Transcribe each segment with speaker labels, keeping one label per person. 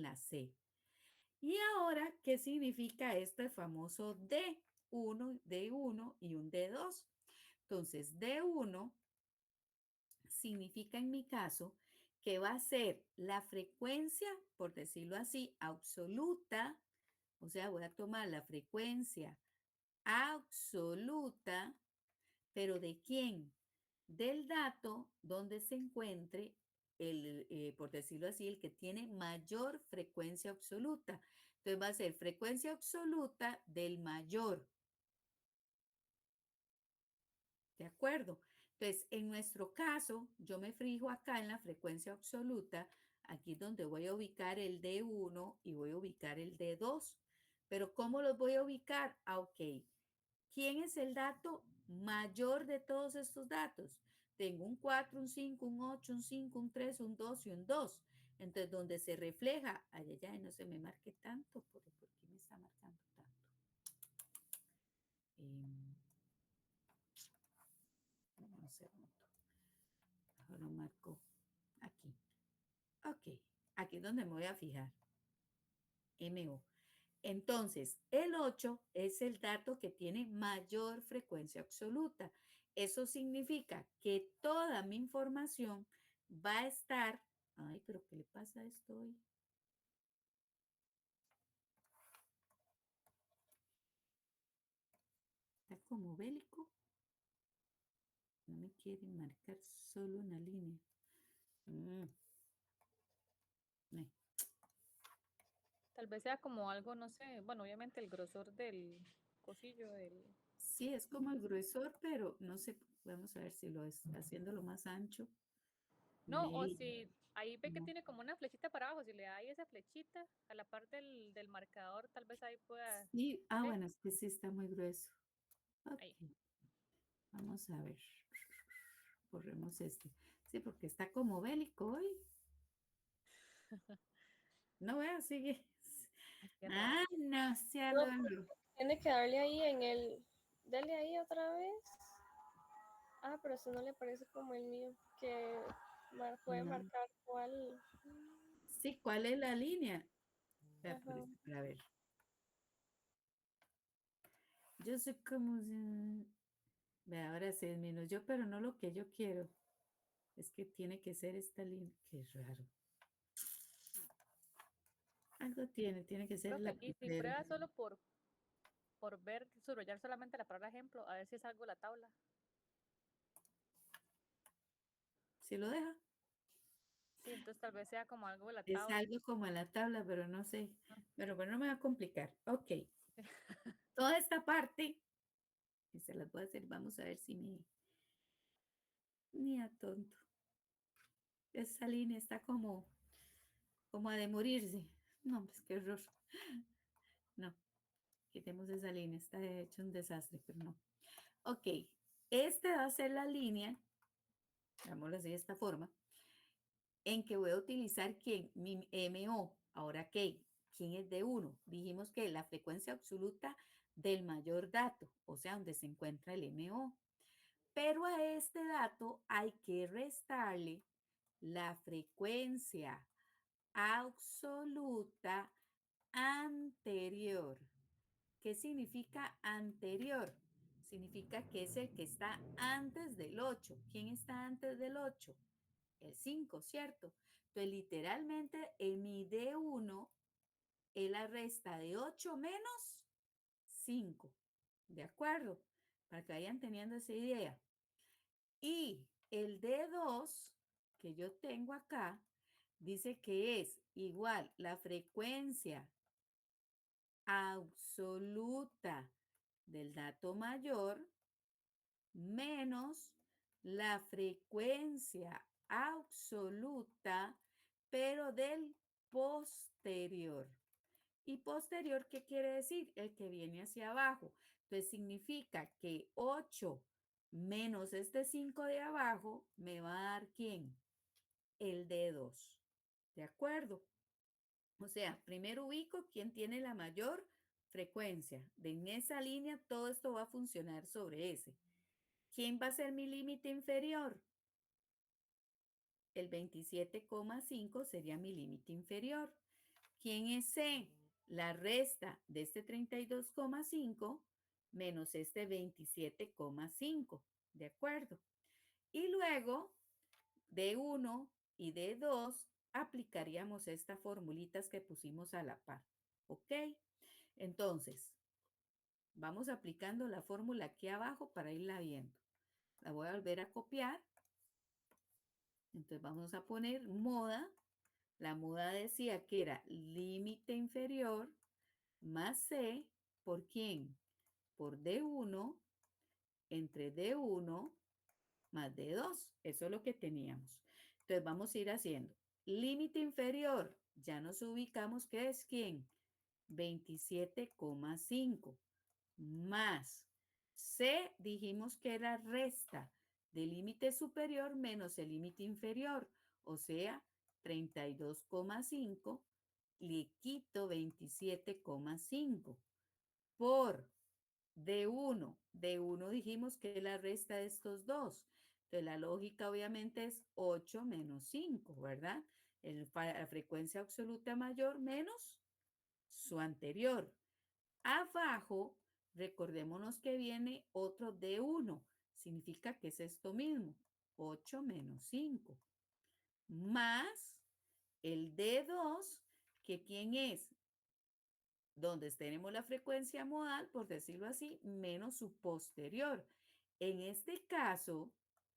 Speaker 1: la C. Y ahora, ¿qué significa este famoso D? D1 y un D2. Entonces, D1 significa en mi caso que va a ser la frecuencia, por decirlo así, absoluta, o sea, voy a tomar la frecuencia absoluta, pero ¿de quién? Del dato donde se encuentre por decirlo así, el que tiene mayor frecuencia absoluta. Entonces va a ser frecuencia absoluta del mayor. ¿De acuerdo? Entonces, en nuestro caso, yo me fijo acá en la frecuencia absoluta, aquí donde voy a ubicar el D1 y voy a ubicar el D2. Pero ¿cómo los voy a ubicar? Ah, ok. ¿Quién es el dato mayor de todos estos datos? Tengo un 4, un 5, un 8, un 5, un 3, un 2 y un 2. Entonces, donde se refleja, ay, ay, ay, no se me marque tanto, ¿por qué me está marcando tanto? Eh, un segundo, ahora lo marco aquí. Ok, aquí es donde me voy a fijar. MO. Entonces, el 8 es el dato que tiene mayor frecuencia absoluta. Eso significa que toda mi información va a estar... Ay, pero ¿qué le pasa a esto hoy? Está como bélico. No me quiere marcar solo una línea. No.
Speaker 2: Tal vez sea como algo, no sé, bueno, obviamente el grosor del cosillo del...
Speaker 1: Sí, es como el gruesor, pero no sé, vamos a ver si lo es haciéndolo más ancho.
Speaker 2: No, o
Speaker 1: Me,
Speaker 2: si ahí ve que
Speaker 1: no.
Speaker 2: tiene como una flechita para abajo, si le da ahí esa flechita a la parte del marcador, tal vez ahí pueda...
Speaker 1: Sí, ah,
Speaker 2: ¿Ve?
Speaker 1: bueno, es que sí está muy grueso. Ok,
Speaker 2: Ahí.
Speaker 1: vamos a ver. Borremos este. Sí, porque está como bélico hoy. No vea, sigue.
Speaker 2: Ay, qué
Speaker 1: Ah,
Speaker 2: raro.
Speaker 1: no, sea
Speaker 3: No,
Speaker 1: lo
Speaker 3: tiene que darle ahí en el. Dale ahí otra vez. Ah, pero eso no le parece como el mío, que puede
Speaker 1: no.
Speaker 3: marcar cuál.
Speaker 1: Sí, ¿cuál es la línea? Vea,
Speaker 3: Ajá.
Speaker 1: a ver. Yo sé cómo. Vea, ahora sí es menos yo, pero no lo que yo quiero. Es que tiene que ser esta línea. Qué raro. Algo tiene que ser
Speaker 2: Creo que
Speaker 1: la
Speaker 2: aquí, si
Speaker 1: primera.
Speaker 2: prueba solo por ver, subrayar solamente la palabra ejemplo, a ver si es algo la tabla.
Speaker 1: Si lo deja.
Speaker 2: Sí, entonces tal vez sea como algo de la
Speaker 1: Es
Speaker 2: tabla.
Speaker 1: algo como en la tabla, pero no sé.
Speaker 2: Ah,
Speaker 1: Pero bueno, no me va a complicar. Ok. Toda esta parte, y se las voy a hacer, vamos a ver si ni a tonto. Esa línea está como a de morirse. No, pues qué horror. No, quitemos esa línea. Está hecho un desastre, pero no. Ok, esta va a ser la línea, digámoslo así de esta forma, en que voy a utilizar quién, mi MO. Ahora, ¿qué? ¿Quién es de 1? Dijimos que la frecuencia absoluta del mayor dato, o sea, donde se encuentra el MO. Pero a este dato hay que restarle la frecuencia absoluta anterior. ¿Qué significa anterior? Significa que es el que está antes del 8. ¿Quién está antes del 8? El 5, ¿cierto? Entonces, literalmente, en mi D1 es la resta de 8 menos 5. ¿De acuerdo? Para que vayan teniendo esa idea. Y el D2 que yo tengo acá dice que es igual la frecuencia absoluta del dato mayor menos la frecuencia absoluta, pero del posterior. ¿Y posterior qué quiere decir? El que viene hacia abajo. Entonces significa que 8 menos este 5 de abajo me va a dar ¿quién? El de 2. ¿De acuerdo? O sea, primero ubico quién tiene la mayor frecuencia. De en esa línea todo esto va a funcionar sobre ese. ¿Quién va a ser mi límite inferior? El 27,5 sería mi límite inferior. ¿Quién es C? La resta de este 32,5 menos este 27,5. ¿De acuerdo? Y luego, de 1 y de 2, aplicaríamos estas formulitas que pusimos a la par. ¿Ok? Entonces, vamos aplicando la fórmula aquí abajo para irla viendo. La voy a volver a copiar. Entonces vamos a poner moda. La moda decía que era límite inferior más C por quién? Por D1 entre D1 más D2. Eso es lo que teníamos. Entonces vamos a ir haciendo. Límite inferior, ya nos ubicamos que es quién? 27,5 más C dijimos que era resta del límite superior menos el límite inferior, o sea, 32,5, le quito 27,5 por D1. D1 dijimos que es la resta de estos dos. Entonces la lógica obviamente es 8 menos 5, ¿verdad? La frecuencia absoluta mayor menos su anterior. Abajo, recordémonos que viene otro D1. Significa que es esto mismo. 8 menos 5. Más el D2, que ¿quién es? Donde tenemos la frecuencia modal, por decirlo así, menos su posterior. En este caso,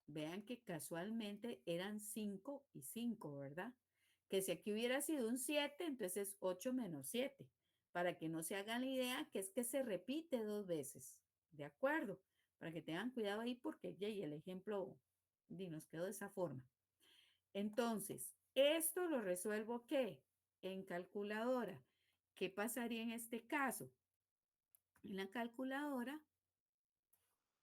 Speaker 1: vean que casualmente eran 5 y 5, ¿verdad? Que si aquí hubiera sido un 7, entonces es 8 menos 7, para que no se hagan la idea que es que se repite dos veces, ¿de acuerdo? Para que tengan cuidado ahí porque ya el ejemplo nos quedó de esa forma. Entonces, esto lo resuelvo ¿qué? En calculadora. ¿Qué pasaría en este caso? En la calculadora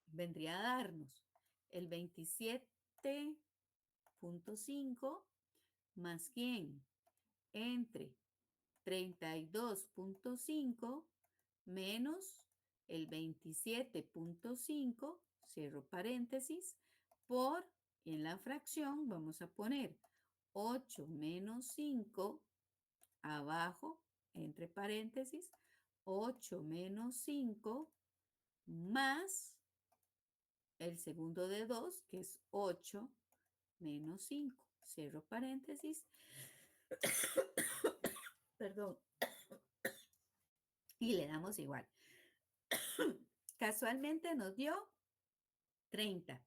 Speaker 1: vendría a darnos el 27,5 más quién? Entre 32,5 menos el 27,5, cierro paréntesis, por, en la fracción vamos a poner 8 menos 5 abajo, entre paréntesis, 8 menos 5 más el segundo de 2, que es 8 menos 5. Cierro paréntesis. Perdón. Y le damos igual. Casualmente nos dio 30.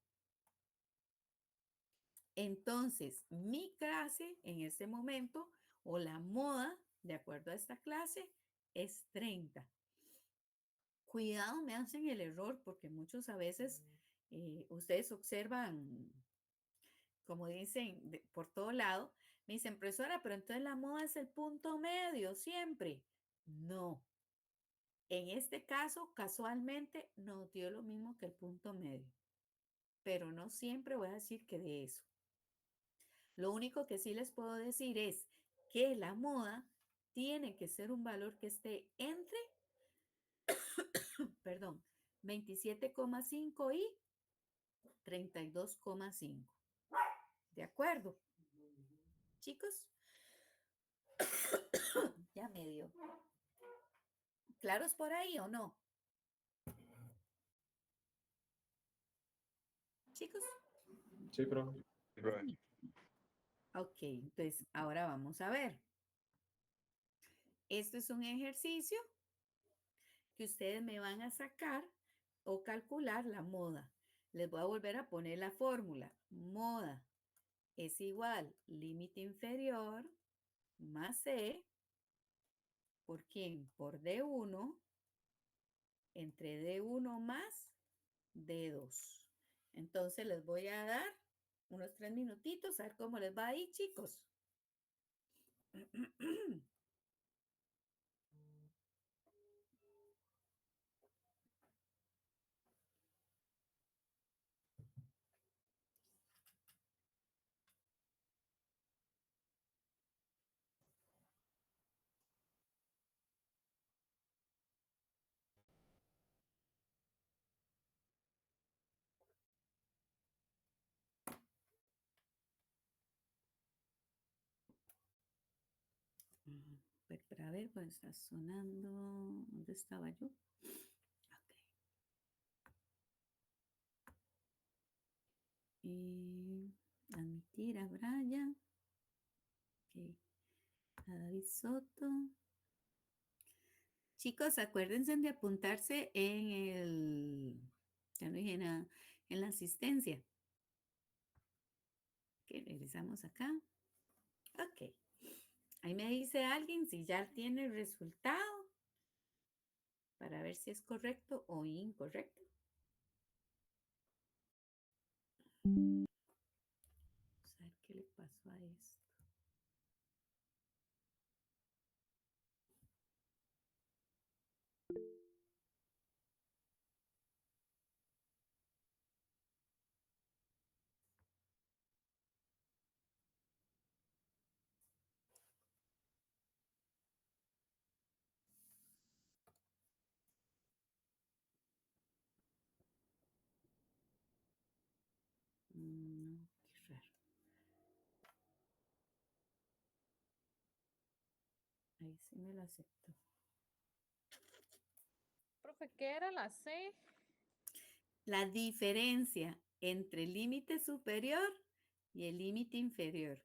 Speaker 1: Entonces, mi clase en este momento, o la moda, de acuerdo a esta clase, es 30. Cuidado, me hacen el error, porque muchos a veces ustedes observan, como dicen, por todo lado, me dicen, profesora, pero entonces la moda es el punto medio siempre. No. En este caso, casualmente, nos dio lo mismo que el punto medio, pero no siempre voy a decir que de eso. Lo único que sí les puedo decir es que la moda tiene que ser un valor que esté entre, perdón, 27,5 y 32,5. ¿De acuerdo? Chicos, ya medio. ¿Claros por ahí o no? Chicos.
Speaker 4: Sí, profe.
Speaker 1: Sí. Ok, entonces ahora vamos a ver. Esto es un ejercicio que ustedes me van a sacar o calcular la moda. Les voy a volver a poner la fórmula. Moda es igual límite inferior más C, ¿por quién? Por D1 entre D1 más D2. Entonces les voy a dar unos 3 minutitos a ver cómo les va ahí, chicos. Para ver, pues está sonando. ¿Dónde estaba yo? Ok. Admitir a Brian. Ok. A David Soto. Chicos, acuérdense de apuntarse en el, ya no dije nada, en la asistencia. Ok, regresamos acá. Ok. Ahí me dice alguien si ya tiene el resultado para ver si es correcto o incorrecto. Vamos a ver qué le pasó a esto. No, qué raro. Ahí sí me lo aceptó.
Speaker 2: Profe, ¿qué era la C?
Speaker 1: La diferencia entre el límite superior y el límite inferior.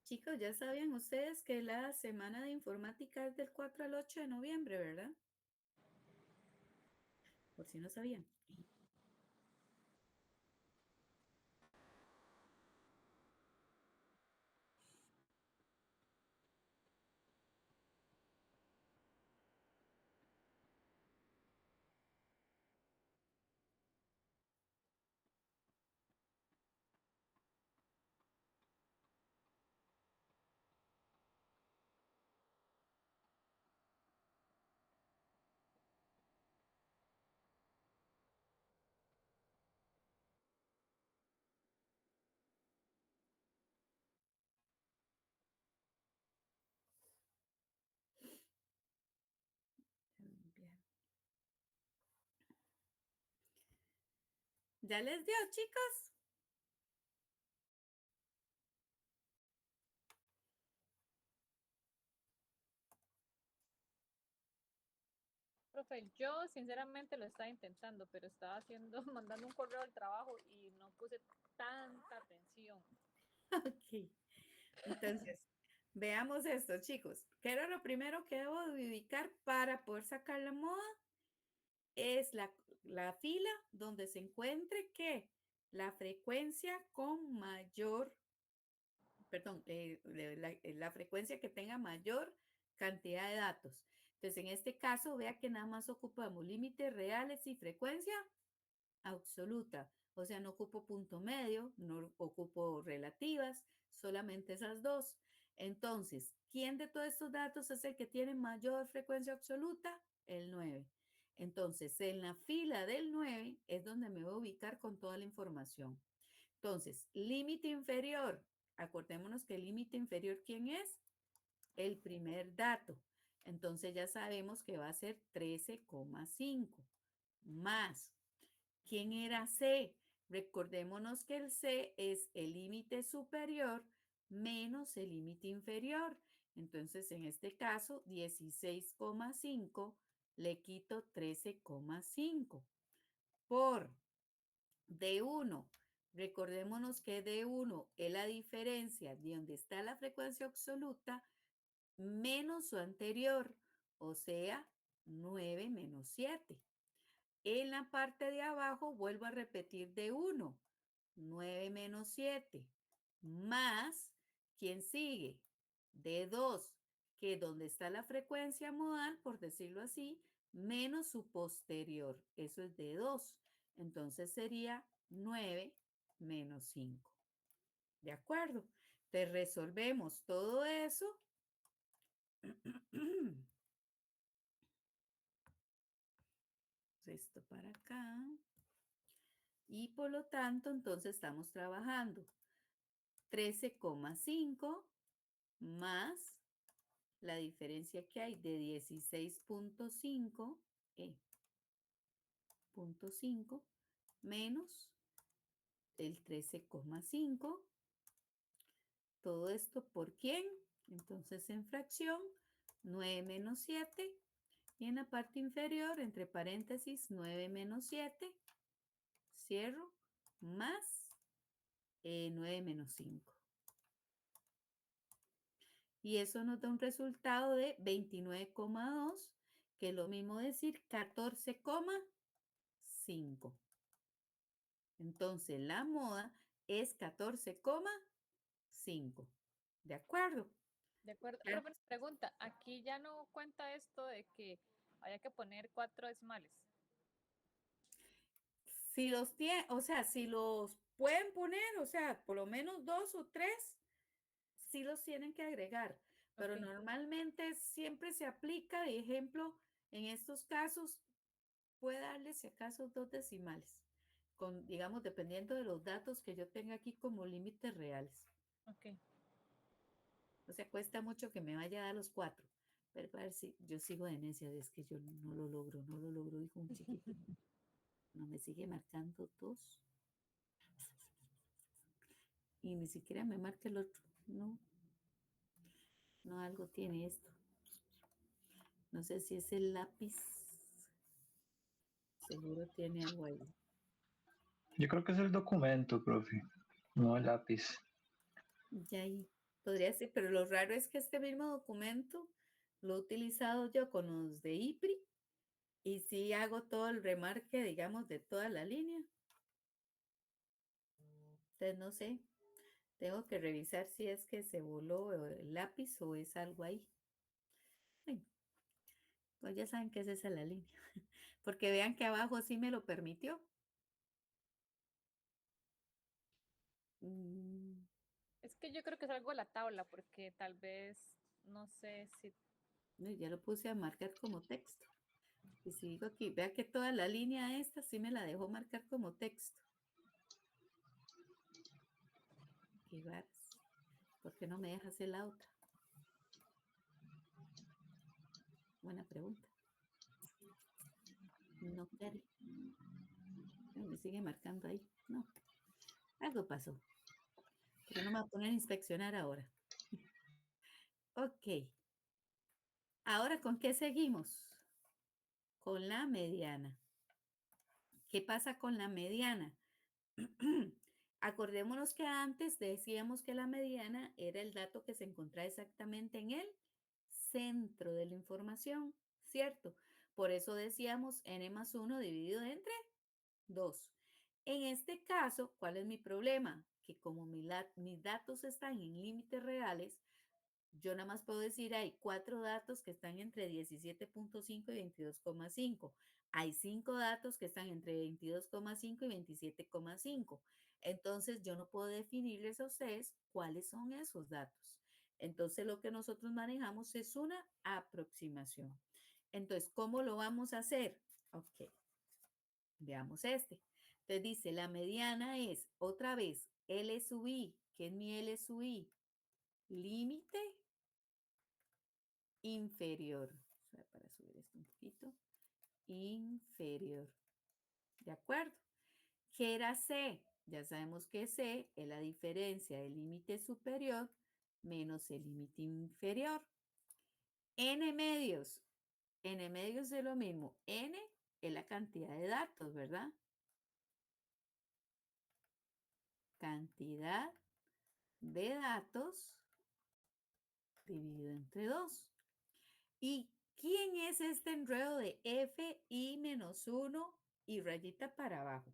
Speaker 1: Chicos, ya sabían ustedes que la semana de informática es del 4 al 8 de noviembre, ¿verdad? Por si no sabían. ¿Ya les dio, chicos?
Speaker 2: Profe, yo sinceramente lo estaba intentando, pero estaba haciendo, mandando un correo al trabajo y no puse tanta atención.
Speaker 1: Ok. Entonces, veamos esto, chicos. ¿Qué era lo primero que debo de ubicar para poder sacar la moda? Es la fila donde se encuentre que la frecuencia con mayor, perdón, la frecuencia que tenga mayor cantidad de datos. Entonces, en este caso, vea que nada más ocupamos límites reales y frecuencia absoluta. O sea, no ocupo punto medio, no ocupo relativas, solamente esas dos. Entonces, ¿quién de todos estos datos es el que tiene mayor frecuencia absoluta? El 9. Entonces, en la fila del 9 es donde me voy a ubicar con toda la información. Entonces, límite inferior. Acordémonos que el límite inferior, ¿quién es? El primer dato. Entonces ya sabemos que va a ser 13,5 más. ¿Quién era C? Recordémonos que el C es el límite superior menos el límite inferior. Entonces, en este caso, 16,5 le quito 13,5 por D1. Recordémonos que D1 es la diferencia de donde está la frecuencia absoluta menos su anterior, o sea, 9 menos 7. En la parte de abajo vuelvo a repetir D1, 9 menos 7, más, ¿quién sigue? D2, que donde está la frecuencia modal, por decirlo así, menos su posterior, eso es D2. Entonces sería 9 menos 5. ¿De acuerdo? Te resolvemos todo eso. Esto para acá. Y por lo tanto, entonces estamos trabajando 13,5 más la diferencia que hay de 16,5 punto 5 menos el 13,5. Todo esto por quién. Entonces en fracción 9 menos 7 y en la parte inferior entre paréntesis 9 menos 7, cierro, más 9 menos 5. Y eso nos da un resultado de 29,2, que es lo mismo decir 14,5. Entonces la moda es 14,5. ¿De acuerdo?
Speaker 2: De acuerdo.
Speaker 1: Ya.
Speaker 2: Profe, pregunta, aquí ya no cuenta esto de que haya que poner 4 decimales.
Speaker 1: Si los tienen, o sea, si los pueden poner, o sea, por lo menos 2 o 3, sí los tienen que agregar. Pero
Speaker 2: Ok,
Speaker 1: normalmente siempre se aplica, de ejemplo, en estos casos, puede darle si acaso 2 decimales, con, digamos, dependiendo de los datos que yo tenga aquí como límites reales.
Speaker 2: ok.
Speaker 1: O sea, cuesta mucho que me vaya a dar los 4. Pero a ver si yo sigo de necia, es que yo no lo logro, hijo, un chiquito. No me sigue marcando 2. Y ni siquiera me marca el otro. No, no, algo tiene esto. No sé si es el lápiz. Seguro tiene algo ahí.
Speaker 4: Yo creo que es el documento, profe, no el lápiz.
Speaker 1: Ya ahí podría ser, pero lo raro es que este mismo documento lo he utilizado yo con los de IPRI y sí hago todo el remarque, digamos, de toda la línea. Entonces, no sé, tengo que revisar si es que se voló el lápiz o es algo ahí. Bueno, pues ya saben que es esa la línea, porque vean que abajo sí me lo permitió. Mm,
Speaker 2: Es que yo creo que es algo de la tabla, porque tal vez, no sé si...
Speaker 1: no, ya lo puse a marcar como texto. Y si digo aquí, vea que toda la línea esta sí me la dejó marcar como texto. Qué varas. ¿Por qué no me deja hacer la otra? Buena pregunta. No quiere. Me sigue marcando ahí. No, algo pasó. Pero no me voy a poner a inspeccionar ahora. Ok. Ahora, ¿con qué seguimos? Con la mediana. ¿Qué pasa con la mediana? Acordémonos que antes decíamos que la mediana era el dato que se encontraba exactamente en el centro de la información, ¿cierto? Por eso decíamos n más 1 dividido entre 2. En este caso, ¿cuál es mi problema? Que como mis datos están en límites reales, yo nada más puedo decir, hay 4 datos que están entre 17,5 y 22,5. Hay 5 datos que están entre 22,5 y 27,5. Entonces, yo no puedo definirles a ustedes cuáles son esos datos. Entonces, lo que nosotros manejamos es una aproximación. Entonces, ¿cómo lo vamos a hacer? Ok, veamos este. Entonces dice, la mediana es, otra vez, L sub I. ¿Qué es mi L sub I? Límite inferior. O sea, para subir esto un poquito. Inferior. ¿De acuerdo? ¿Qué era C? Ya sabemos que C es la diferencia del límite superior menos el límite inferior. N medios. N medios es lo mismo. N es la cantidad de datos, ¿verdad? cantidad de datos dividido entre 2. ¿Y quién es este enredo de f i menos 1 y rayita para abajo?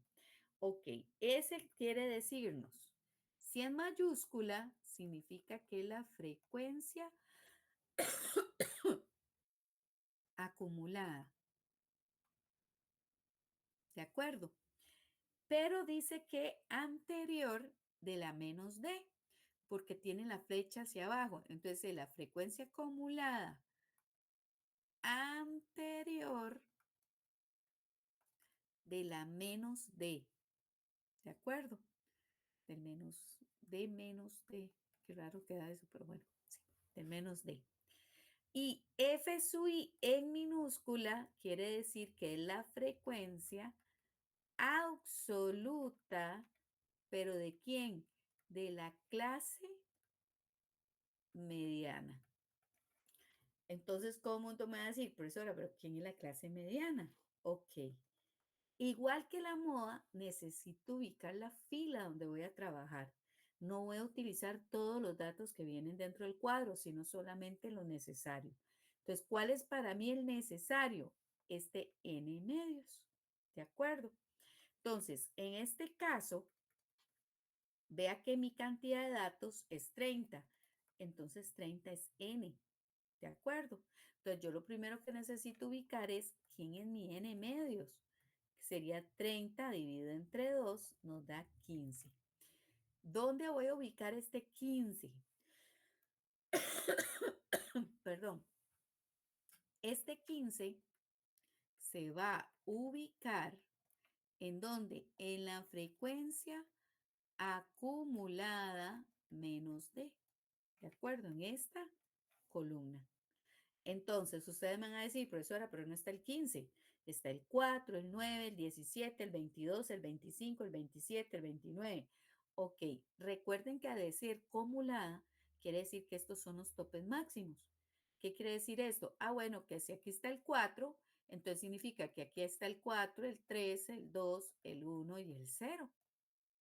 Speaker 1: Ok, ese quiere decirnos, si es mayúscula, significa que la frecuencia acumulada. ¿De acuerdo? Pero dice que anterior de la menos d, porque tiene la flecha hacia abajo. Entonces, la frecuencia acumulada anterior de la menos d. ¿De acuerdo? Del menos d. Qué raro queda eso, pero bueno, sí, del menos d. Y f sub i en minúscula quiere decir que es la frecuencia absoluta, pero ¿de quién? De la clase mediana. Entonces, ¿cómo mundo me va a decir, profesora, pero quién es la clase mediana? Ok. Igual que la moda, necesito ubicar la fila donde voy a trabajar. No voy a utilizar todos los datos que vienen dentro del cuadro, sino solamente lo necesario. Entonces, ¿cuál es para mí el necesario? Este n medios. ¿De acuerdo? Entonces, en este caso, vea que mi cantidad de datos es 30. Entonces, 30 es n. ¿De acuerdo? Entonces, yo lo primero que necesito ubicar es quién es mi n medios. Sería 30 dividido entre 2, nos da 15. ¿Dónde voy a ubicar este 15? Perdón. Este 15 se va a ubicar en donde? En la frecuencia acumulada menos d. ¿De acuerdo? En esta columna. Entonces, ustedes me van a decir, profesora, pero no está el 15. Está el 4, el 9, el 17, el 22, el 25, el 27, el 29. Ok, recuerden que al decir acumulada, quiere decir que estos son los topes máximos. ¿Qué quiere decir esto? Ah, bueno, que si aquí está el 4, entonces significa que aquí está el 4, el 3, el 2, el 1 y el 0.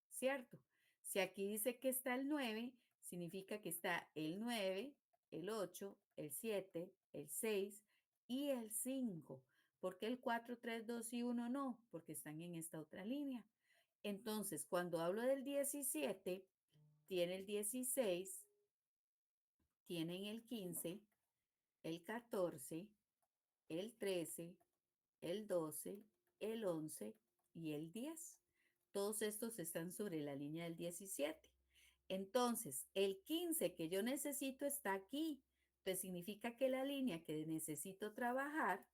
Speaker 1: ¿Cierto? Si aquí dice que está el 9, significa que está el 9, el 8, el 7, el 6 y el 5. ¿Por qué el 4, 3, 2 y 1 no? Porque están en esta otra línea. Entonces, cuando hablo del 17, tiene el 16, tienen el 15, el 14, el 13, el 12, el 11 y el 10. Todos estos están sobre la línea del 17. Entonces, el 15 que yo necesito está aquí. Entonces, significa que la línea que necesito trabajar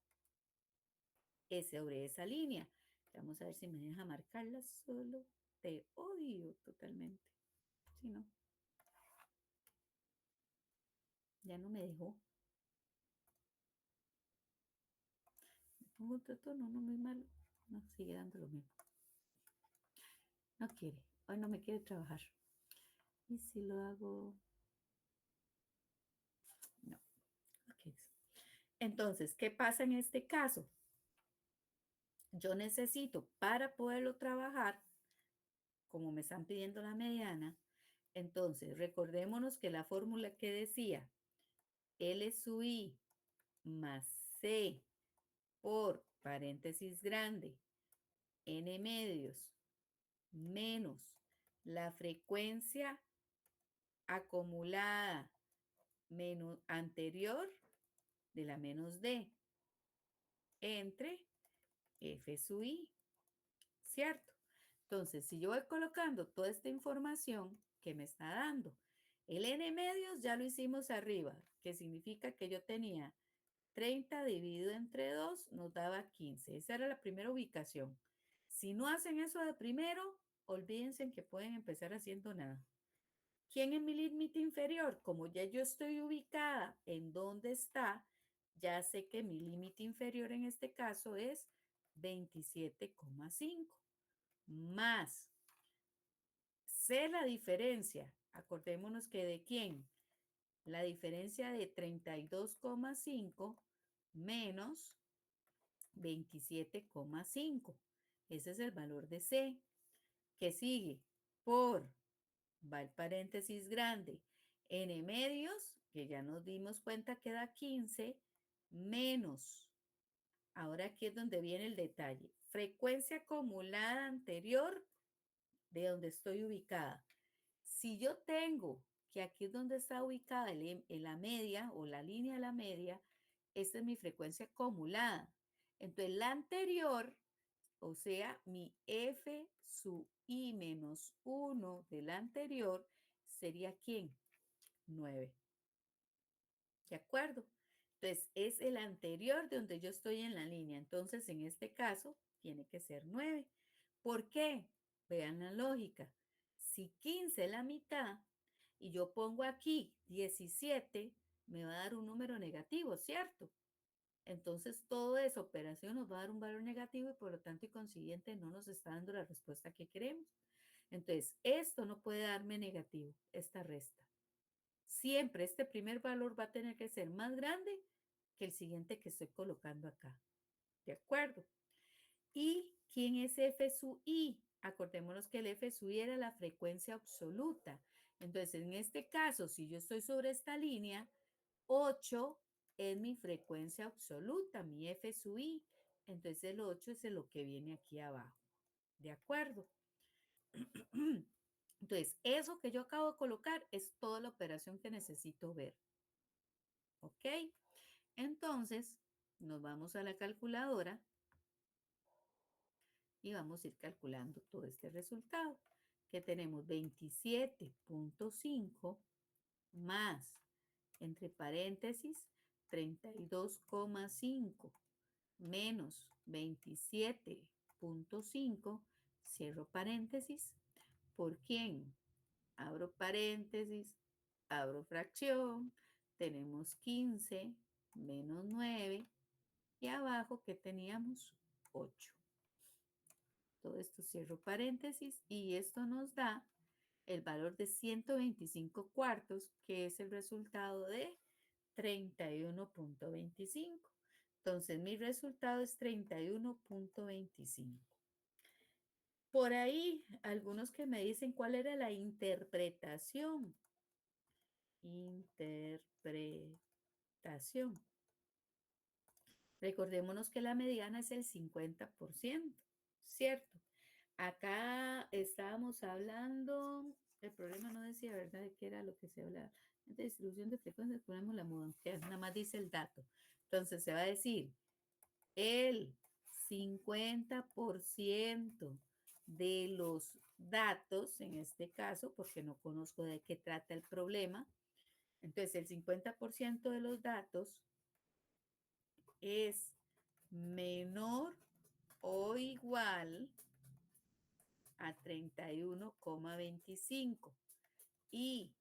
Speaker 1: es sobre esa línea. Vamos a ver si me deja marcarla solo. Te odio totalmente. Si no, ya no me dejó. Me pongo otro tono, no muy malo. No, sigue dando lo mismo. No quiere. Hoy no me quiere trabajar. ¿Y si lo hago? No. Ok. Entonces, ¿qué pasa en este caso? Yo necesito para poderlo trabajar, como me están pidiendo la mediana, entonces recordémonos que la fórmula que decía L sub I más C por paréntesis grande, N medios, menos la frecuencia acumulada menos anterior de la menos D entre F sub I, ¿cierto? Entonces, si yo voy colocando toda esta información que me está dando, el n medios ya lo hicimos arriba, que significa que yo tenía 30 dividido entre 2 nos daba 15. Esa era la primera ubicación. Si no hacen eso de primero, olvídense que pueden empezar haciendo nada. ¿Quién es mi límite inferior? Como ya yo estoy ubicada en dónde está, ya sé que mi límite inferior en este caso es 27,5 más. Sé la diferencia. Acordémonos que de quién. La diferencia de 32,5 menos 27,5. Ese es el valor de C. ¿Qué sigue? Por va el paréntesis grande, n medios, que ya nos dimos cuenta que da 15, menos, ahora aquí es donde viene el detalle, frecuencia acumulada anterior de donde estoy ubicada. Si yo tengo que aquí es donde está ubicada la media o la línea de la media, esta es mi frecuencia acumulada. Entonces la anterior, o sea, mi F sub I menos 1 de la anterior, sería ¿quién? 9. ¿De acuerdo? Entonces es el anterior de donde yo estoy en la línea. Entonces en este caso tiene que ser 9. ¿Por qué? Vean la lógica. Si 15 es la mitad y yo pongo aquí 17, me va a dar un número negativo, ¿cierto? Entonces, toda esa operación nos va a dar un valor negativo y por lo tanto y consiguiente no nos está dando la respuesta que queremos. Entonces, esto no puede darme negativo, esta resta. Siempre este primer valor va a tener que ser más grande que el siguiente que estoy colocando acá. ¿De acuerdo? ¿Y quién es F sub I? Acordémonos que el F sub I era la frecuencia absoluta. Entonces, en este caso, si yo estoy sobre esta línea, 8 es mi frecuencia absoluta, mi F sub I. Entonces, el 8 es lo que viene aquí abajo. ¿De acuerdo? Entonces, eso que yo acabo de colocar es toda la operación que necesito ver. ¿Ok? Entonces, nos vamos a la calculadora y vamos a ir calculando todo este resultado, que tenemos 27.5 más, entre paréntesis, 32,5 menos 27.5, cierro paréntesis, ¿por quién? Abro paréntesis, abro fracción, tenemos 15 menos 9 y abajo que teníamos 8. Todo esto cierro paréntesis y esto nos da el valor de 125 cuartos, que es el resultado de 31.25. Entonces, mi resultado es 31.25. Por ahí, algunos que me dicen cuál era la interpretación. Interpretación. Recordémonos que la mediana es el 50%, ¿cierto? Acá estábamos hablando, el problema no decía, ¿verdad?, de qué era lo que se hablaba. De distribución de frecuencias, ponemos la mudanza, nada más dice el dato. Entonces se va a decir, el 50% de los datos, en este caso, porque no conozco de qué trata el problema, entonces el 50% de los datos es menor o igual a 31,25 y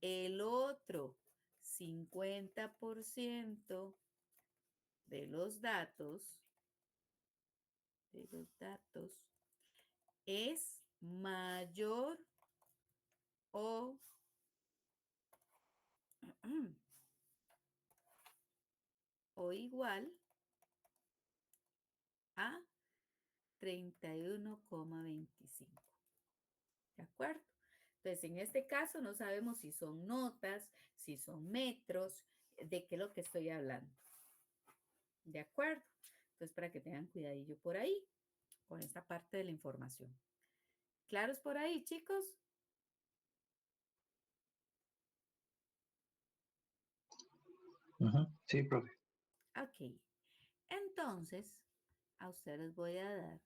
Speaker 1: el otro 50% de los datos es mayor o o igual a 31,25. ¿De acuerdo? Entonces, en este caso no sabemos si son notas, si son metros, de qué es lo que estoy hablando. ¿De acuerdo? Entonces, para que tengan cuidadillo por ahí con esta parte de la información. ¿Claros por ahí, chicos?
Speaker 4: Sí, profe.
Speaker 1: Ok. Entonces, a ustedes voy a dar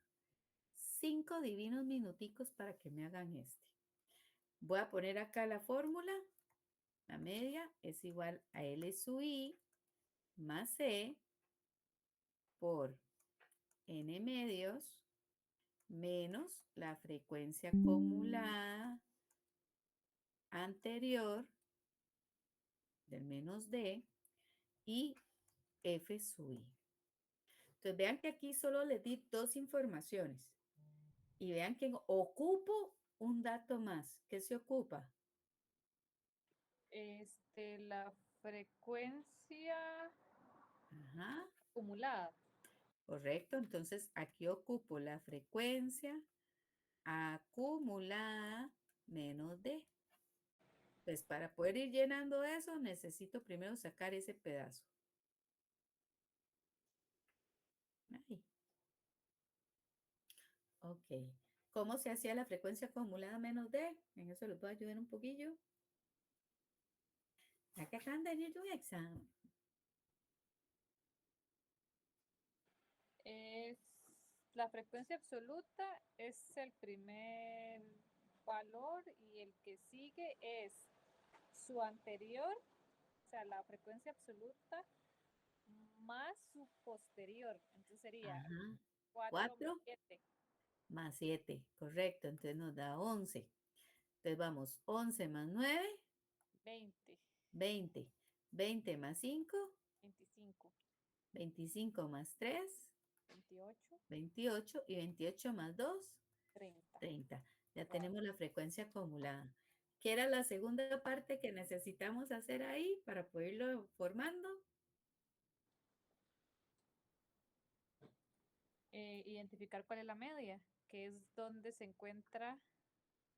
Speaker 1: 5 divinos minuticos para que me hagan este. Voy a poner acá la fórmula. La media es igual a L sub I más C por N medios menos la frecuencia acumulada anterior del menos D y F sub I. Entonces vean que aquí solo les di dos informaciones y vean que ocupo un dato más. ¿Qué se ocupa?
Speaker 2: La frecuencia
Speaker 1: Ajá,
Speaker 2: acumulada.
Speaker 1: correcto. Entonces aquí ocupo la frecuencia acumulada menos D. Pues para poder ir llenando eso, necesito primero sacar ese pedazo. Ahí. Ok. ¿Cómo se hacía la frecuencia acumulada menos D? En eso les voy a ayudar un poquillo. Ya que acaban de venir de un examen.
Speaker 2: Es la frecuencia absoluta es el primer valor y el que sigue es su anterior, o sea, la frecuencia absoluta más su posterior. Entonces sería
Speaker 1: Ajá.
Speaker 2: 4 más
Speaker 1: 4
Speaker 2: 7,
Speaker 1: más 7, correcto. Entonces nos da 11. Entonces vamos, 11 más 9,
Speaker 2: 20,
Speaker 1: 20. 20 más 5,
Speaker 2: 25,
Speaker 1: 25 más 3,
Speaker 2: 28,
Speaker 1: 28. Y 28 más 2,
Speaker 2: 30.
Speaker 1: 30. Ya
Speaker 2: Wow.
Speaker 1: tenemos la frecuencia acumulada. ¿Qué era la segunda parte que necesitamos hacer ahí para poderlo formando?
Speaker 2: Identificar cuál es la media, que es donde se encuentra,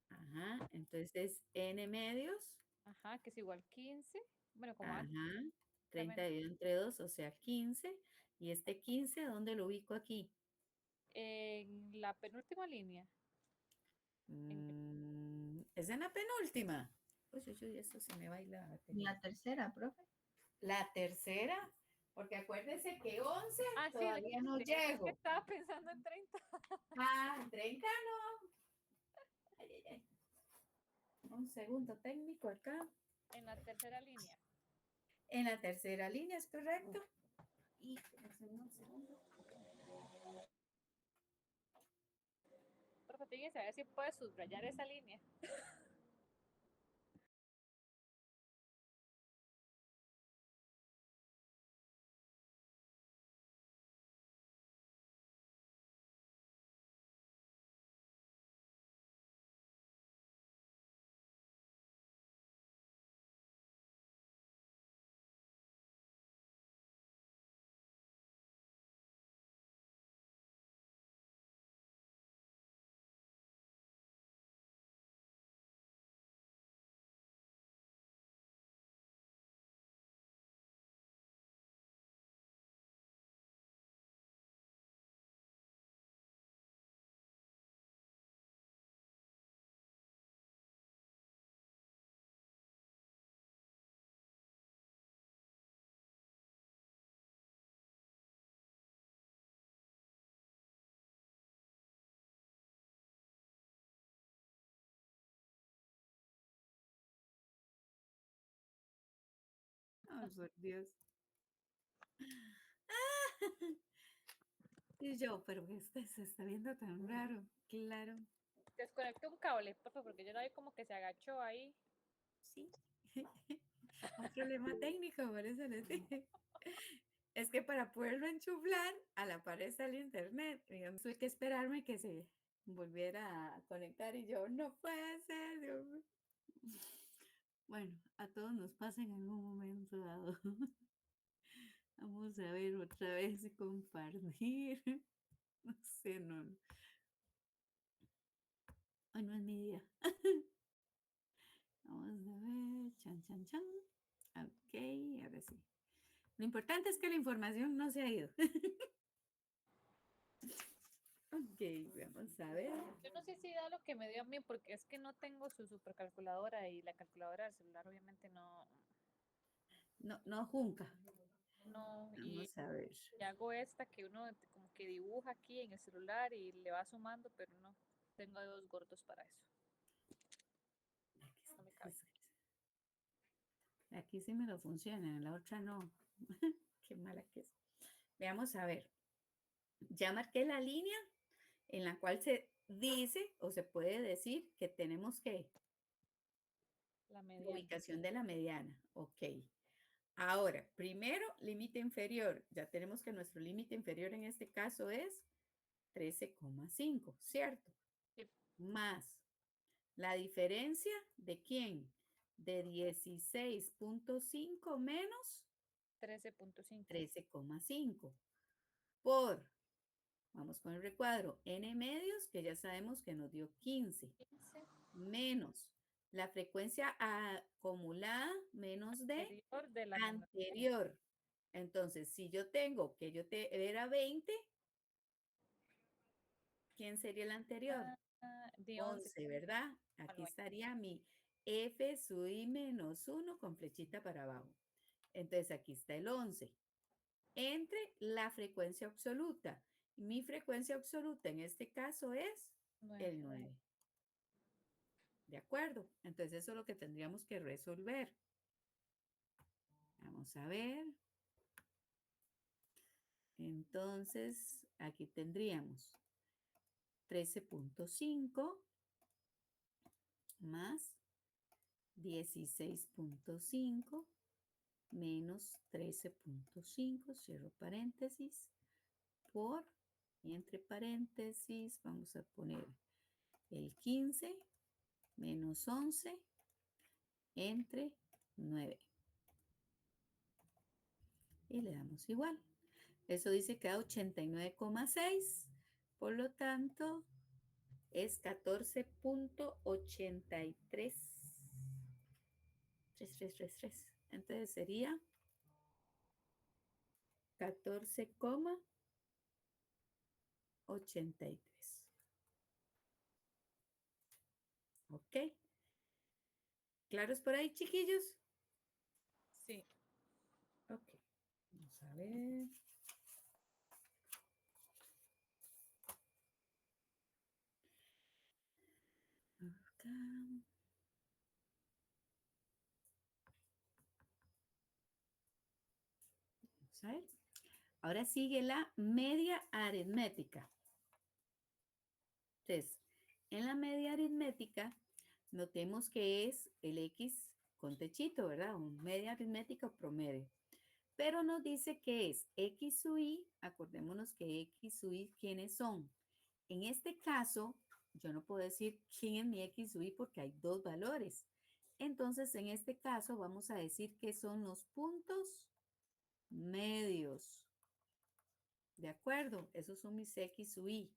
Speaker 1: Ajá, entonces n medios,
Speaker 2: ajá, que es igual 15. Bueno, como antes,
Speaker 1: ajá, 30
Speaker 2: realmente,
Speaker 1: dividido entre 2, o sea, 15. Y este 15, ¿dónde lo ubico aquí?
Speaker 2: en la penúltima línea.
Speaker 1: Es en la penúltima. Uy, uy, uy, esto se me va a ir la batería.
Speaker 5: La tercera, profe.
Speaker 1: La tercera, porque acuérdese que 11
Speaker 2: Ah, sí,
Speaker 1: todavía no
Speaker 2: es que
Speaker 1: llego.
Speaker 2: estaba pensando en 30.
Speaker 1: Ah, 30 no. Ay, ay, ay. Un segundo técnico acá.
Speaker 2: En la tercera línea.
Speaker 1: En la tercera línea, ¿es correcto? Y un segundo.
Speaker 2: Profe, fíjese a ver si puede subrayar esa línea.
Speaker 1: Ay, por Dios. Y yo, pero este se está viendo tan raro. Claro,
Speaker 2: Desconecte un cable, profe, porque yo la vi como que se agachó ahí.
Speaker 1: sí. Un problema técnico, por eso les dije. Es que para poderlo enchuflar, a la pared está el internet. Digamos, tuve que esperarme que se volviera a conectar y yo, no puede ser, Dios mío. Bueno, a todos nos pasa en algún momento dado. Vamos a ver otra vez compartir. No sé, no. Hoy no es mi día. Vamos a ver. Chan, chan, chan. Ok, ahora sí. Lo importante es que la información no se ha ido. Ok, vamos a ver.
Speaker 2: Yo no sé si da lo que me dio a mí, porque es que no tengo su supercalculadora y la calculadora del celular obviamente no,
Speaker 1: No, no junca.
Speaker 2: no, y
Speaker 1: Vamos a ver.
Speaker 2: hago esta que uno como que dibuja aquí en el celular y le va sumando, pero no, tengo dedos gordos para eso. No me cabe.
Speaker 1: Aquí sí me lo funciona, en la otra no. Qué mala que es. Veamos a ver. Ya marqué la línea en la cual se dice o se puede decir que tenemos que
Speaker 2: La
Speaker 1: la
Speaker 2: mediana.
Speaker 1: ubicación de la mediana. Ok. Ahora, primero, límite inferior. Ya tenemos que nuestro límite inferior en este caso es 13,5, ¿cierto?
Speaker 2: Sí.
Speaker 1: Más la diferencia de quién? De 16,5 menos
Speaker 2: 13,5.
Speaker 1: 13,5 por, vamos con el recuadro, n medios, que ya sabemos que nos dio 15,
Speaker 2: 15
Speaker 1: menos la frecuencia acumulada menos de
Speaker 2: Anterior de la menor.
Speaker 1: anterior. Entonces, si yo tengo que era 20, ¿quién sería el anterior?
Speaker 2: De 11.
Speaker 1: 11, ¿verdad? Aquí estaría mi F sub I menos 1 con flechita para abajo. Entonces, aquí está el 11. Entre la frecuencia absoluta. Mi frecuencia absoluta en este caso es el 9. ¿De acuerdo? Entonces, eso es lo que tendríamos que resolver. Vamos a ver. Entonces, aquí tendríamos 13.5 más 16.5 menos 13.5, cierro paréntesis, por, y entre paréntesis vamos a poner el 15 menos 11 entre 9. Y le damos igual. Eso dice que da 89,6. Por lo tanto, es 14.83. 3333. Entonces sería 14,83. ¿Ok? ¿Claros por ahí, chiquillos?
Speaker 2: Sí.
Speaker 1: Ok. Vamos a ver. Acá. Vamos a ver. Ahora sigue la media aritmética. Entonces, en la media aritmética, notemos que es el X con techito, ¿verdad? Un media aritmética o promedio. Pero nos dice que es X sub I, acordémonos que X sub I, ¿quiénes son? En este caso, yo no puedo decir quién es mi X sub I porque hay dos valores. Entonces, en este caso, vamos a decir que son los puntos medios. ¿De acuerdo? Esos son mis X sub I.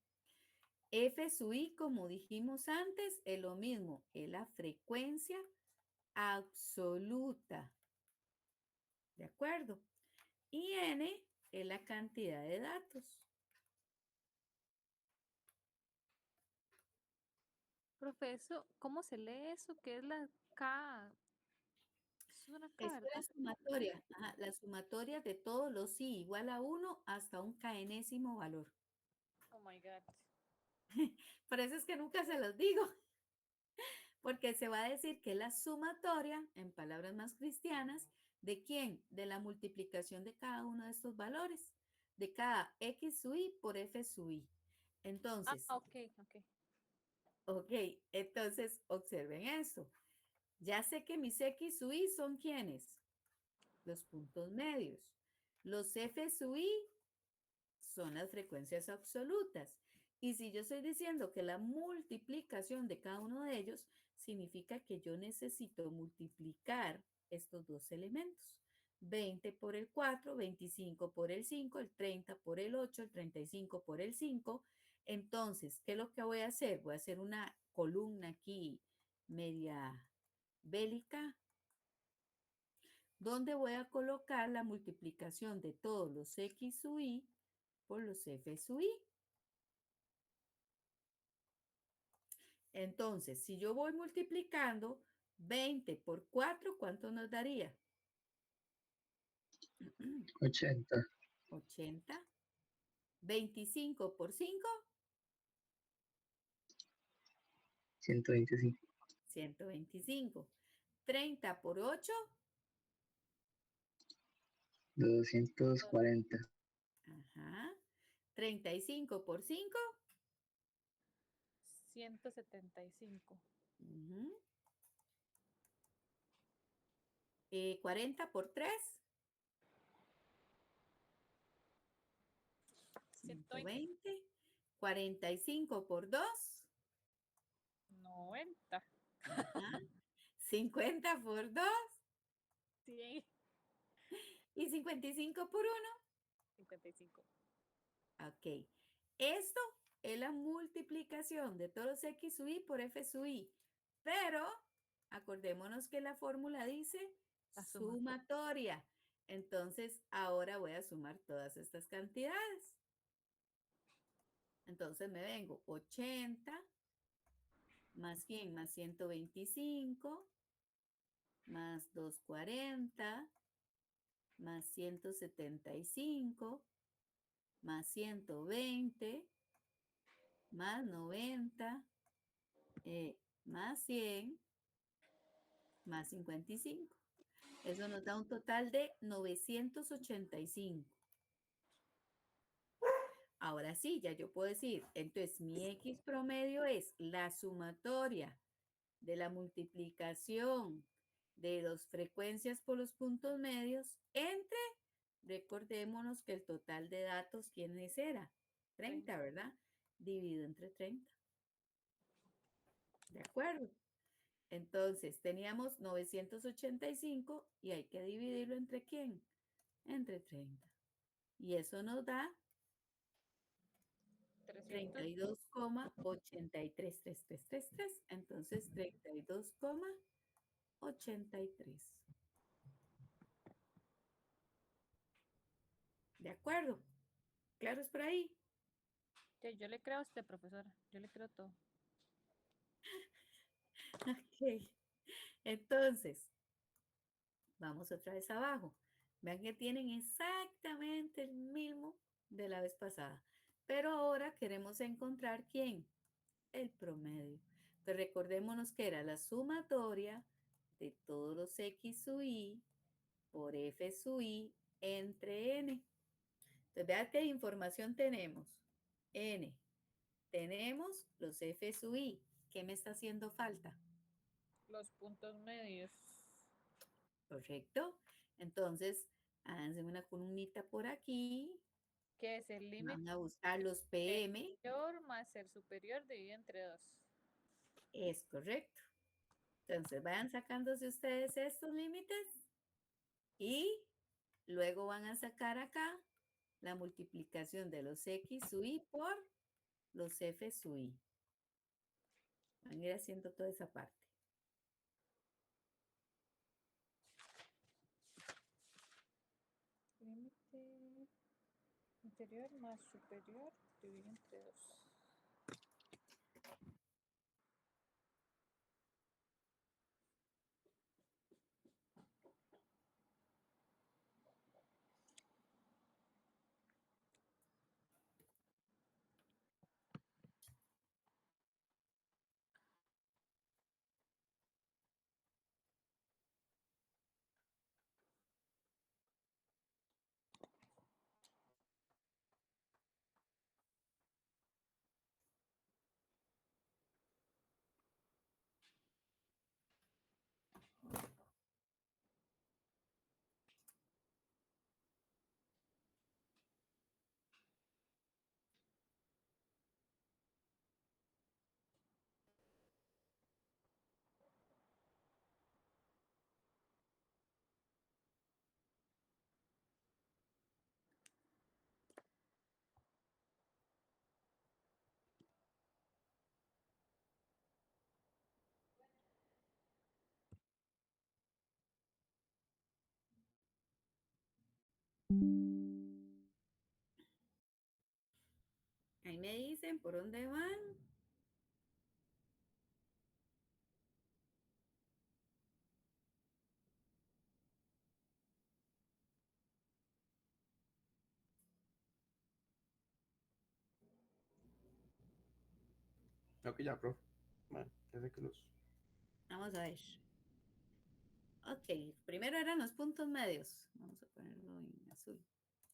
Speaker 1: F sub I, como dijimos antes, es lo mismo, es la frecuencia absoluta. ¿De acuerdo? Y N es la cantidad de datos.
Speaker 2: Profesor, ¿cómo se lee eso? ¿Qué es la K? Es una K,
Speaker 1: Esto es la
Speaker 2: ¿verdad?
Speaker 1: sumatoria, la sumatoria de todos los I igual a 1 hasta un k-enésimo valor.
Speaker 2: Oh my God.
Speaker 1: Por eso es que nunca se los digo, porque se va a decir que es la sumatoria, en palabras más cristianas, ¿de quién? De la multiplicación de cada uno de estos valores, de cada X sub I por F sub I. Entonces,
Speaker 2: Ok, ok.
Speaker 1: ok, entonces observen esto. Ya sé que mis X sub I son ¿quiénes? Los puntos medios. Los F sub I son las frecuencias absolutas. Y si yo estoy diciendo que la multiplicación de cada uno de ellos significa que yo necesito multiplicar estos dos elementos. 20 por el 4, 25 por el 5, el 30 por el 8, el 35 por el 5. Entonces, ¿qué es lo que voy a hacer? Voy a hacer una columna aquí media bélica, donde voy a colocar la multiplicación de todos los X sub I por los F sub I. Entonces, si yo voy multiplicando 20 por 4, ¿cuánto nos daría?
Speaker 4: 80,
Speaker 1: 80. 25 por 5,
Speaker 4: 125,
Speaker 1: 125. 30 por 8,
Speaker 4: 240,
Speaker 1: ajá. 35 por 5,
Speaker 2: 175.
Speaker 1: ujú. 40 por 3,
Speaker 2: 120.
Speaker 1: 120. 45 por 2,
Speaker 2: 90.
Speaker 1: ajá. 50 por 2
Speaker 2: 100.
Speaker 1: y 55 por 1.
Speaker 2: 55.
Speaker 1: Ok. Esto es la multiplicación de todos los X sub I por F sub I. Pero acordémonos que la fórmula dice
Speaker 2: La sumatoria.
Speaker 1: sumatoria. Entonces, ahora voy a sumar todas estas cantidades. Entonces me vengo 80 más 100 más 125 más 240 más 175 más 120 más 90 más 100 más 55. Eso nos da un total de 985. Ahora sí, ya yo puedo decir, entonces mi X promedio es la sumatoria de la multiplicación de dos frecuencias por los puntos medios entre, recordémonos que el total de datos, ¿quiénes era? 30, ¿verdad? Dividido entre 30. ¿De acuerdo? Entonces, teníamos 985 y hay que dividirlo entre quién? Entre 30. Y eso nos da
Speaker 2: 300.
Speaker 1: 32,83333. Entonces, 32,83. ¿De acuerdo? ¿Claros por ahí?
Speaker 2: Sí, yo le creo a usted, profesora. Yo le creo todo.
Speaker 1: Ok. Entonces, vamos otra vez abajo. Vean que tienen exactamente el mismo de la vez pasada. Pero ahora queremos encontrar quién. El promedio. Entonces recordémonos que era la sumatoria de todos los X sub i por F sub i entre N. Entonces vean qué información tenemos. N. Tenemos los F sub i. ¿Qué me está haciendo falta?
Speaker 2: Los puntos medios.
Speaker 1: Correcto. Entonces, háganse una columnita por aquí.
Speaker 2: Que es el límite
Speaker 1: Van a buscar los PM.
Speaker 2: inferior más el superior dividido entre 2.
Speaker 1: Es correcto. Entonces, vayan sacándose ustedes estos límites y luego van a sacar acá la multiplicación de los X sub i por los F sub i. Van a ir haciendo toda esa parte.
Speaker 2: Límite inferior más superior dividido entre 2.
Speaker 1: Ahí me dicen por dónde van.
Speaker 5: Ok, ya, profe. Bueno, ya sé que los...
Speaker 1: Vamos a ver. Ok, primero eran los puntos medios. Vamos a ponerlo en azul.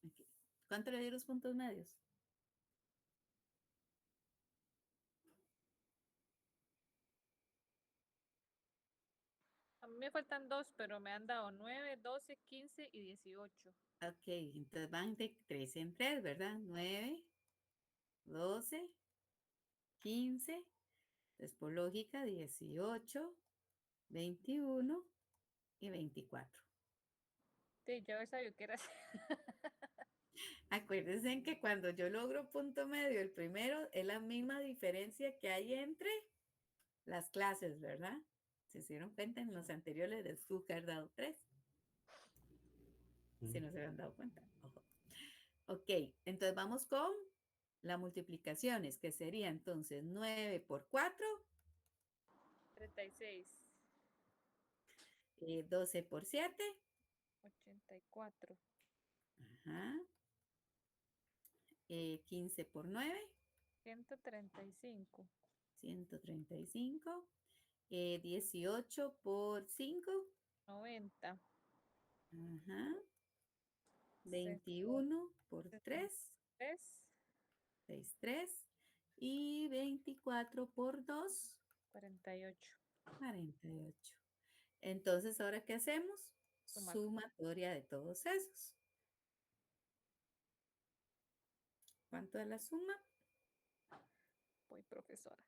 Speaker 1: Aquí. ¿Cuánto le di los puntos medios?
Speaker 2: A mí me faltan 2, pero me han dado 9, 12, 15 y 18.
Speaker 1: Ok, entonces van de 3 en 3, ¿verdad? 9, 12, 15, entonces por lógica 18, 21 y 24.
Speaker 2: Sí, yo sabía que era así.
Speaker 1: Acuérdense que cuando yo logro punto medio, el primero es la misma diferencia que hay entre las clases, ¿verdad? Se hicieron cuenta en los anteriores les tuvo que haber dado 3. Si no se habían dado cuenta. Ojo. Ok, entonces vamos con las multiplicaciones, que sería entonces 9 por 4,
Speaker 2: 36,
Speaker 1: 12 por 7,
Speaker 2: 84,
Speaker 1: ajá, 15 por 9,
Speaker 2: 135,
Speaker 1: 135, 18 por 5,
Speaker 2: 90,
Speaker 1: ajá, 21 por 3,
Speaker 2: 63,
Speaker 1: 63, y 24 por 2,
Speaker 2: 48.
Speaker 1: 48. Entonces, ¿ahora qué hacemos?
Speaker 2: Sumar.
Speaker 1: Sumatoria de todos esos. ¿Cuánto es la suma?
Speaker 2: Voy, profesora.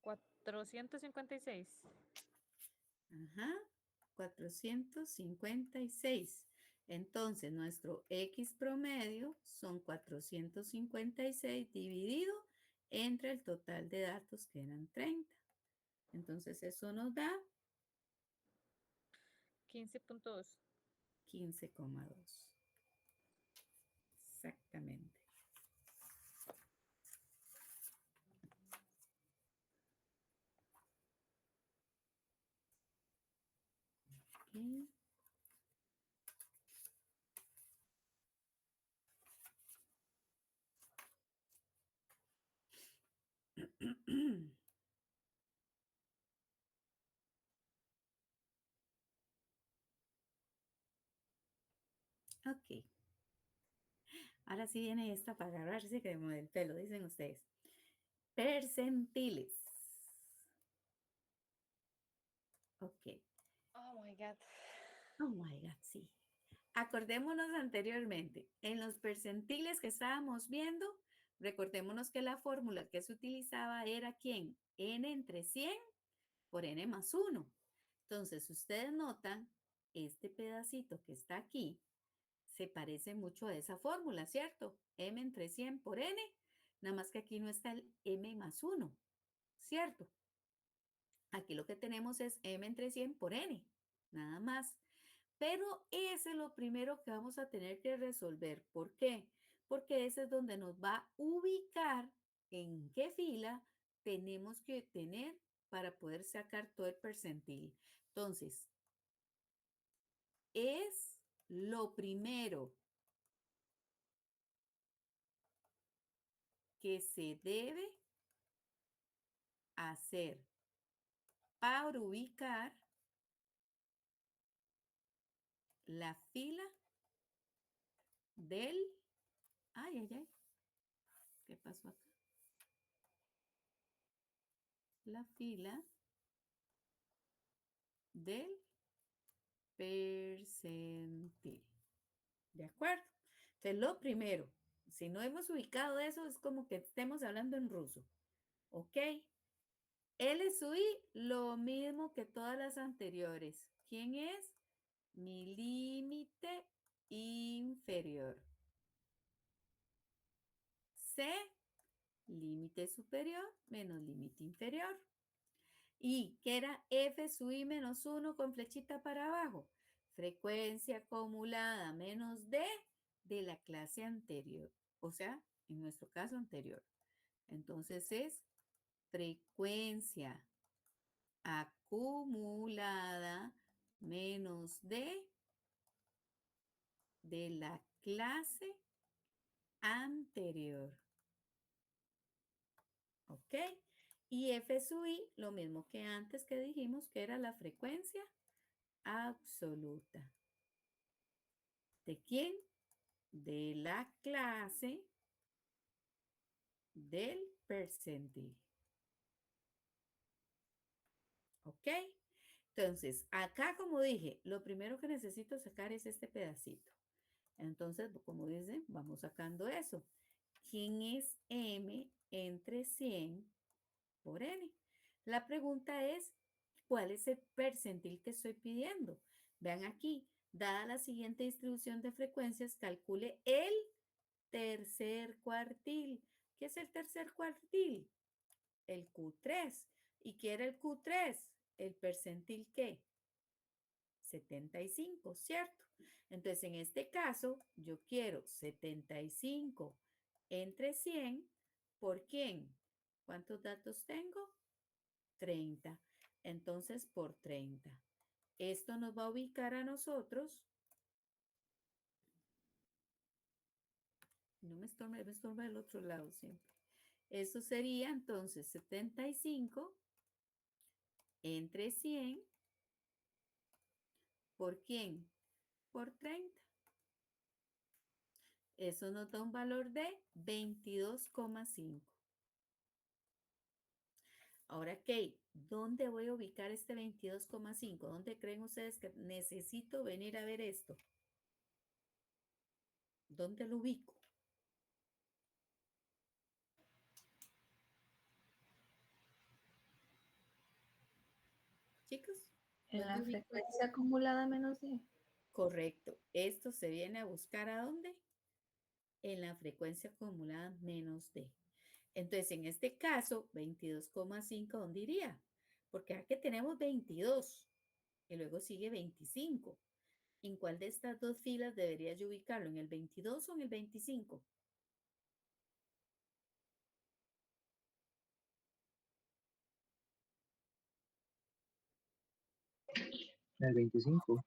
Speaker 2: 456.
Speaker 1: Ajá, 456. Entonces, nuestro X promedio son 456 dividido entre el total de datos que eran 30. Entonces, eso nos da
Speaker 2: 15.2.
Speaker 1: 15,2. Exactamente. Ok. Ok. Ahora sí viene esta para agarrarse como del pelo, dicen ustedes. Percentiles. Ok.
Speaker 2: Oh my God.
Speaker 1: Oh my God, sí. Acordémonos anteriormente, en los percentiles que estábamos viendo, recordémonos que la fórmula que se utilizaba era ¿quién? N entre 100 por N más 1. Entonces, ustedes notan, este pedacito que está aquí se parece mucho a esa fórmula, ¿cierto? M entre 100 por N, nada más que aquí no está el M más 1, ¿cierto? Aquí lo que tenemos es M entre 100 por N, nada más. Pero ese es lo primero que vamos a tener que resolver. ¿Por qué? Porque ese es donde nos va a ubicar en qué fila tenemos que tener para poder sacar todo el percentil. Entonces, es lo primero que se debe hacer para ubicar la fila del... Ay, ay, ay. ¿Qué pasó acá? La fila del percentil. ¿De acuerdo? Entonces, lo primero, si no hemos ubicado eso, es como que estemos hablando en ruso. ¿Ok? LSUI, lo mismo que todas las anteriores. ¿Quién es? Mi límite inferior. C, límite superior menos límite inferior. Y que era F sub I menos 1 con flechita para abajo. Frecuencia acumulada menos D de la clase anterior. O sea, en nuestro caso anterior. Entonces es frecuencia acumulada menos D de la clase anterior. ¿Ok? Y F sub I, lo mismo que antes que dijimos que era la frecuencia absoluta. ¿De quién? De la clase del percentil. ¿Ok? Entonces, acá como dije, lo primero que necesito sacar es este pedacito. Entonces, como dicen, vamos sacando eso. ¿Quién es M entre 100 por N? La pregunta es, ¿cuál es el percentil que estoy pidiendo? Vean aquí, dada la siguiente distribución de frecuencias, calcule el tercer cuartil, ¿Qué es el tercer cuartil? El Q3. ¿Y qué era el Q3? El percentil, ¿qué? 75, ¿cierto? Entonces, en este caso, yo quiero 75 entre 100. ¿Por quién? ¿Cuántos datos tengo? 30. Entonces, por 30. Esto nos va a ubicar a nosotros. No me estorba del otro lado siempre. Eso sería entonces 75 entre 100. ¿Por quién? Por 30. Eso nos da un valor de 22,5. Ahora, Kate, ¿dónde voy a ubicar este 22,5? ¿Dónde creen ustedes que necesito venir a ver esto? ¿Dónde lo ubico? Chicos,
Speaker 6: En la
Speaker 1: ¿dónde ubico?
Speaker 6: frecuencia acumulada menos 10.
Speaker 1: Correcto. Esto se viene a buscar ¿a dónde? En la frecuencia acumulada menos D. Entonces, en este caso, 22,5, ¿dónde iría? Porque aquí tenemos 22 y luego sigue 25. ¿En cuál de estas dos filas debería yo ubicarlo? ¿En el 22 o en el 25?
Speaker 4: El 25.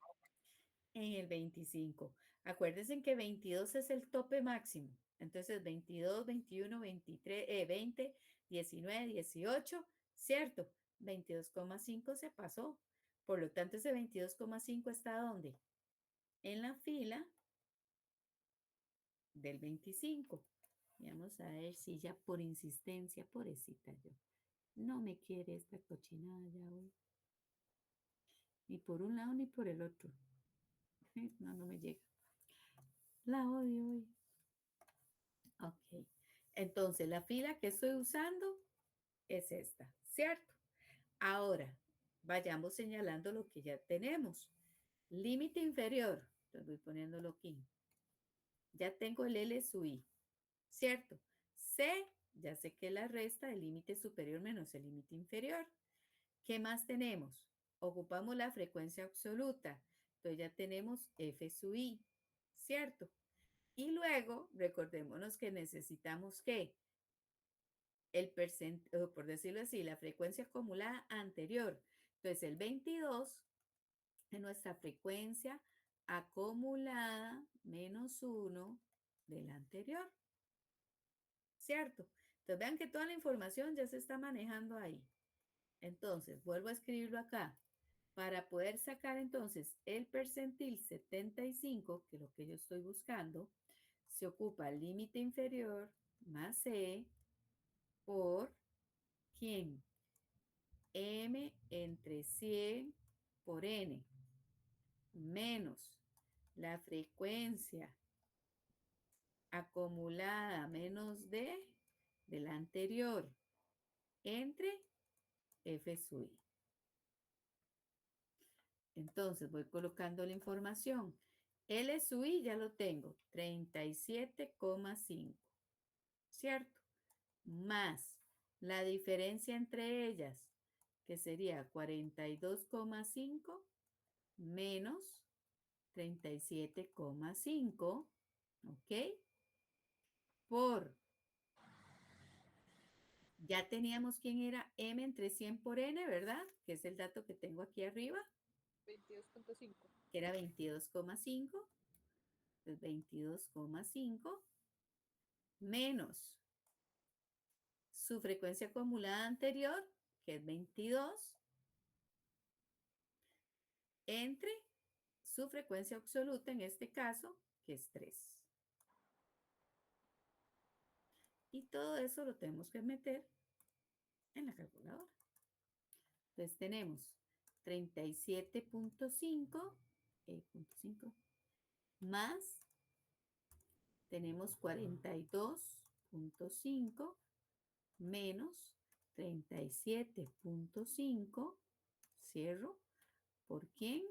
Speaker 1: En el 25. Acuérdense que 22 es el tope máximo. Entonces, 22, 21, 23, 20, 19, 18, ¿cierto? 22,5 se pasó. Por lo tanto, ese 22,5 está ¿dónde? En la fila del 25. Vamos a ver si ya por insistencia, pobrecita yo. No me quiere esta cochinada ya hoy. Ni por un lado ni por el otro. No, no me llega. La odio hoy. Ok. Entonces, la fila que estoy usando es esta, ¿cierto? Ahora, vayamos señalando lo que ya tenemos. Límite inferior. Entonces, voy poniéndolo aquí. Ya tengo el L sub I, ¿cierto? C, ya sé que es la resta del límite superior menos el límite inferior. ¿Qué más tenemos? Ocupamos la frecuencia absoluta. Entonces, ya tenemos F sub I, ¿cierto? Y luego, recordémonos que necesitamos que por decirlo así, la frecuencia acumulada anterior. Entonces, el 22 es nuestra frecuencia acumulada menos 1 de la anterior, ¿cierto? Entonces, vean que toda la información ya se está manejando ahí. Entonces, vuelvo a escribirlo acá. Para poder sacar entonces el percentil 75, que es lo que yo estoy buscando, se ocupa el límite inferior más C por ¿quién? M entre 100 por N menos la frecuencia acumulada menos D de la anterior entre F sub I. Entonces voy colocando la información. L sub I ya lo tengo, 37,5, ¿cierto? Más la diferencia entre ellas, que sería 42,5 menos 37,5, ¿ok? Por, ya teníamos quién era M entre 100 por N, ¿verdad? Que es el dato que tengo aquí arriba.
Speaker 2: 22,5.
Speaker 1: Que era 22,5. Entonces 22,5 menos su frecuencia acumulada anterior, que es 22, entre su frecuencia absoluta, en este caso, que es 3. Y todo eso lo tenemos que meter en la calculadora. Entonces tenemos 37,5 más tenemos 42,5 menos 37,5, cierro, ¿por quién?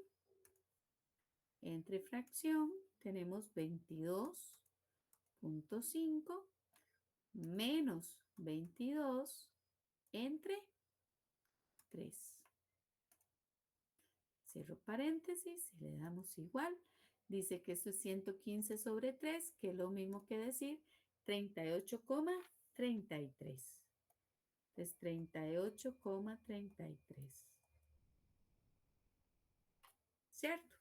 Speaker 1: Entre fracción tenemos 22,5 menos 22 entre 3. Cierro paréntesis y le damos igual. Dice que esto es 115 sobre 3, que es lo mismo que decir 38,33. Entonces, 38,33. ¿Cierto?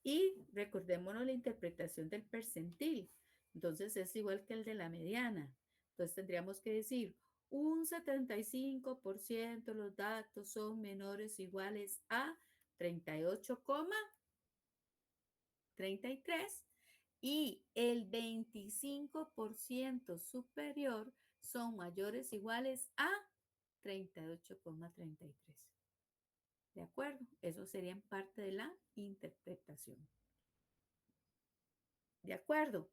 Speaker 1: Y recordémonos la interpretación del percentil. Entonces, es igual que el de la mediana. Entonces, tendríamos que decir, un 75% de los datos son menores o iguales a 38,33 y el 25% superior son mayores o iguales a 38,33. ¿De acuerdo? Eso sería parte de la interpretación. ¿De acuerdo?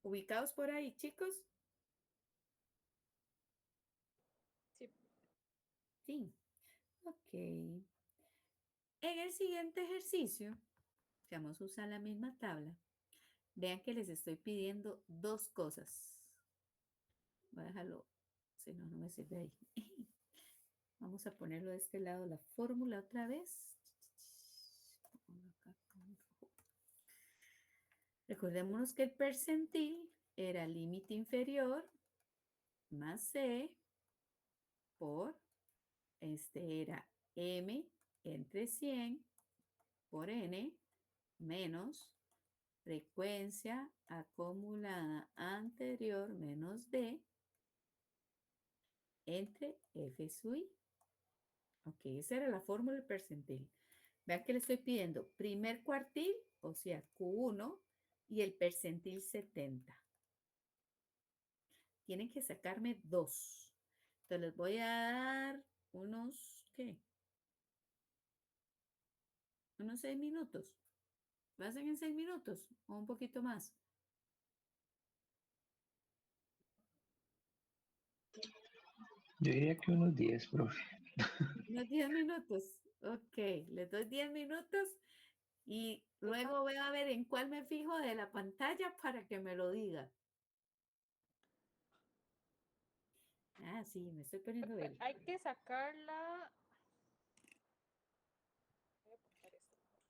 Speaker 1: ¿Ubicados por ahí, chicos?
Speaker 2: Sí.
Speaker 1: Sí. Ok. En el siguiente ejercicio, que vamos a usar la misma tabla, vean que les estoy pidiendo dos cosas. Voy a dejarlo, si no, no me sirve ahí. Vamos a ponerlo de este lado, la fórmula otra vez. Recordémonos que el percentil era límite inferior más C por, era M entre 100 por N menos frecuencia acumulada anterior menos D entre F sub I. Ok, esa era la fórmula del percentil. Vean que le estoy pidiendo primer cuartil, o sea, Q1, y el percentil 70. Tienen que sacarme 2. Entonces les voy a dar unos, ¿qué? Unos 6 minutos. ¿Lo hacen en 6 minutos o un poquito más?
Speaker 4: Yo diría que unos 10, profe.
Speaker 1: Unos 10 minutos. Ok, les doy 10 minutos y luego voy a ver en cuál me fijo de la pantalla para que me lo diga. Ah, sí, me estoy poniendo
Speaker 2: Pero
Speaker 1: bella.
Speaker 2: hay que sacarla. Voy a apuntar esto mejor.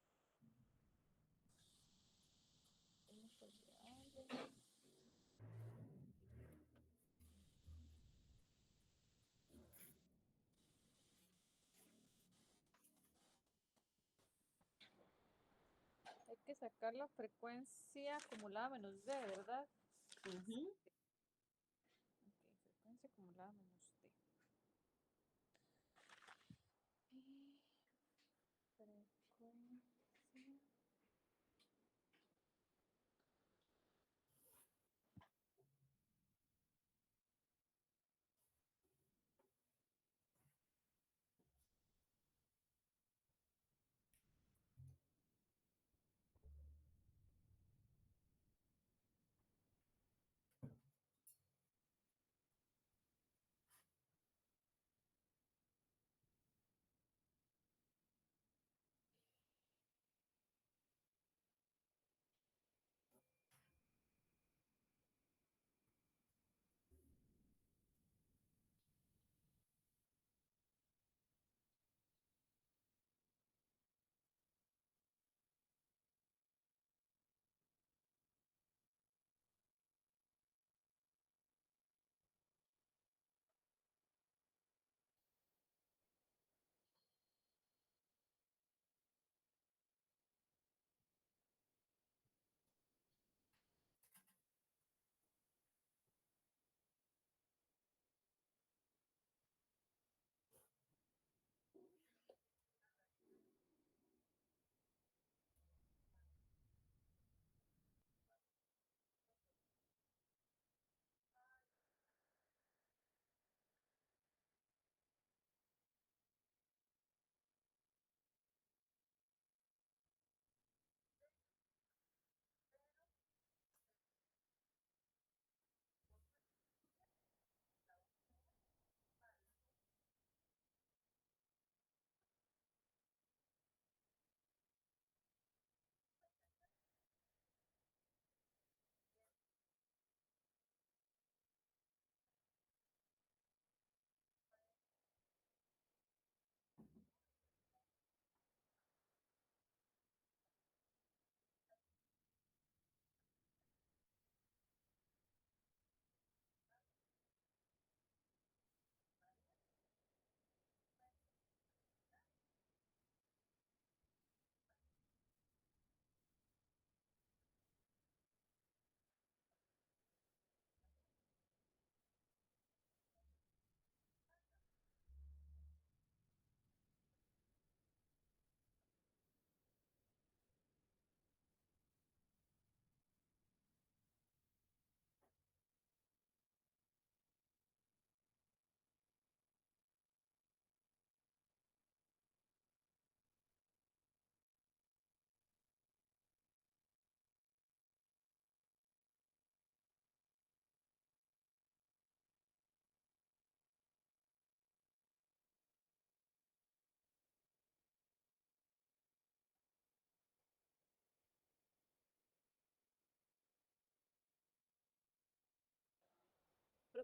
Speaker 2: Hay que sacar la frecuencia acumulada menos D, ¿verdad?
Speaker 1: Ujú.
Speaker 2: Ok, frecuencia acumulada menos D. Y frecuencia.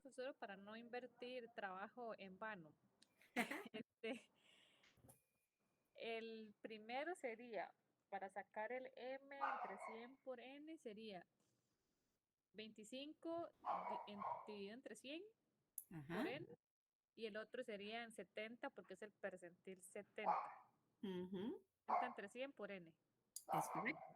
Speaker 2: profesor, para no invertir trabajo en vano. El primero sería, para sacar el m entre 100 por n, sería 25 dividido entre 100
Speaker 1: Ajá.
Speaker 2: por n, y el otro sería en 70 porque es el percentil 70.
Speaker 1: Ujú.
Speaker 2: 70 entre 100 por n.
Speaker 1: Es correcto.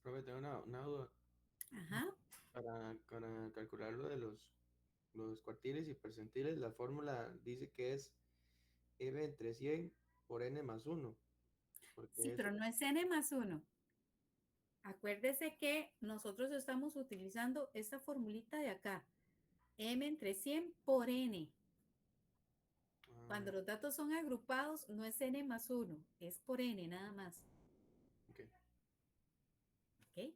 Speaker 5: Profe, tengo una duda.
Speaker 1: Ajá.
Speaker 5: Para calcular lo de los cuartiles y percentiles, la fórmula dice que es m entre 100 por n más 1.
Speaker 1: Sí,
Speaker 5: Porque
Speaker 1: pero
Speaker 5: eso,
Speaker 1: no es n más 1. Acuérdese que nosotros estamos utilizando esta formulita de acá. M entre 100 por n. Cuando
Speaker 5: ah,
Speaker 1: los datos son agrupados, no es n más 1, es por n nada más.
Speaker 5: ok.
Speaker 1: ¿Ok?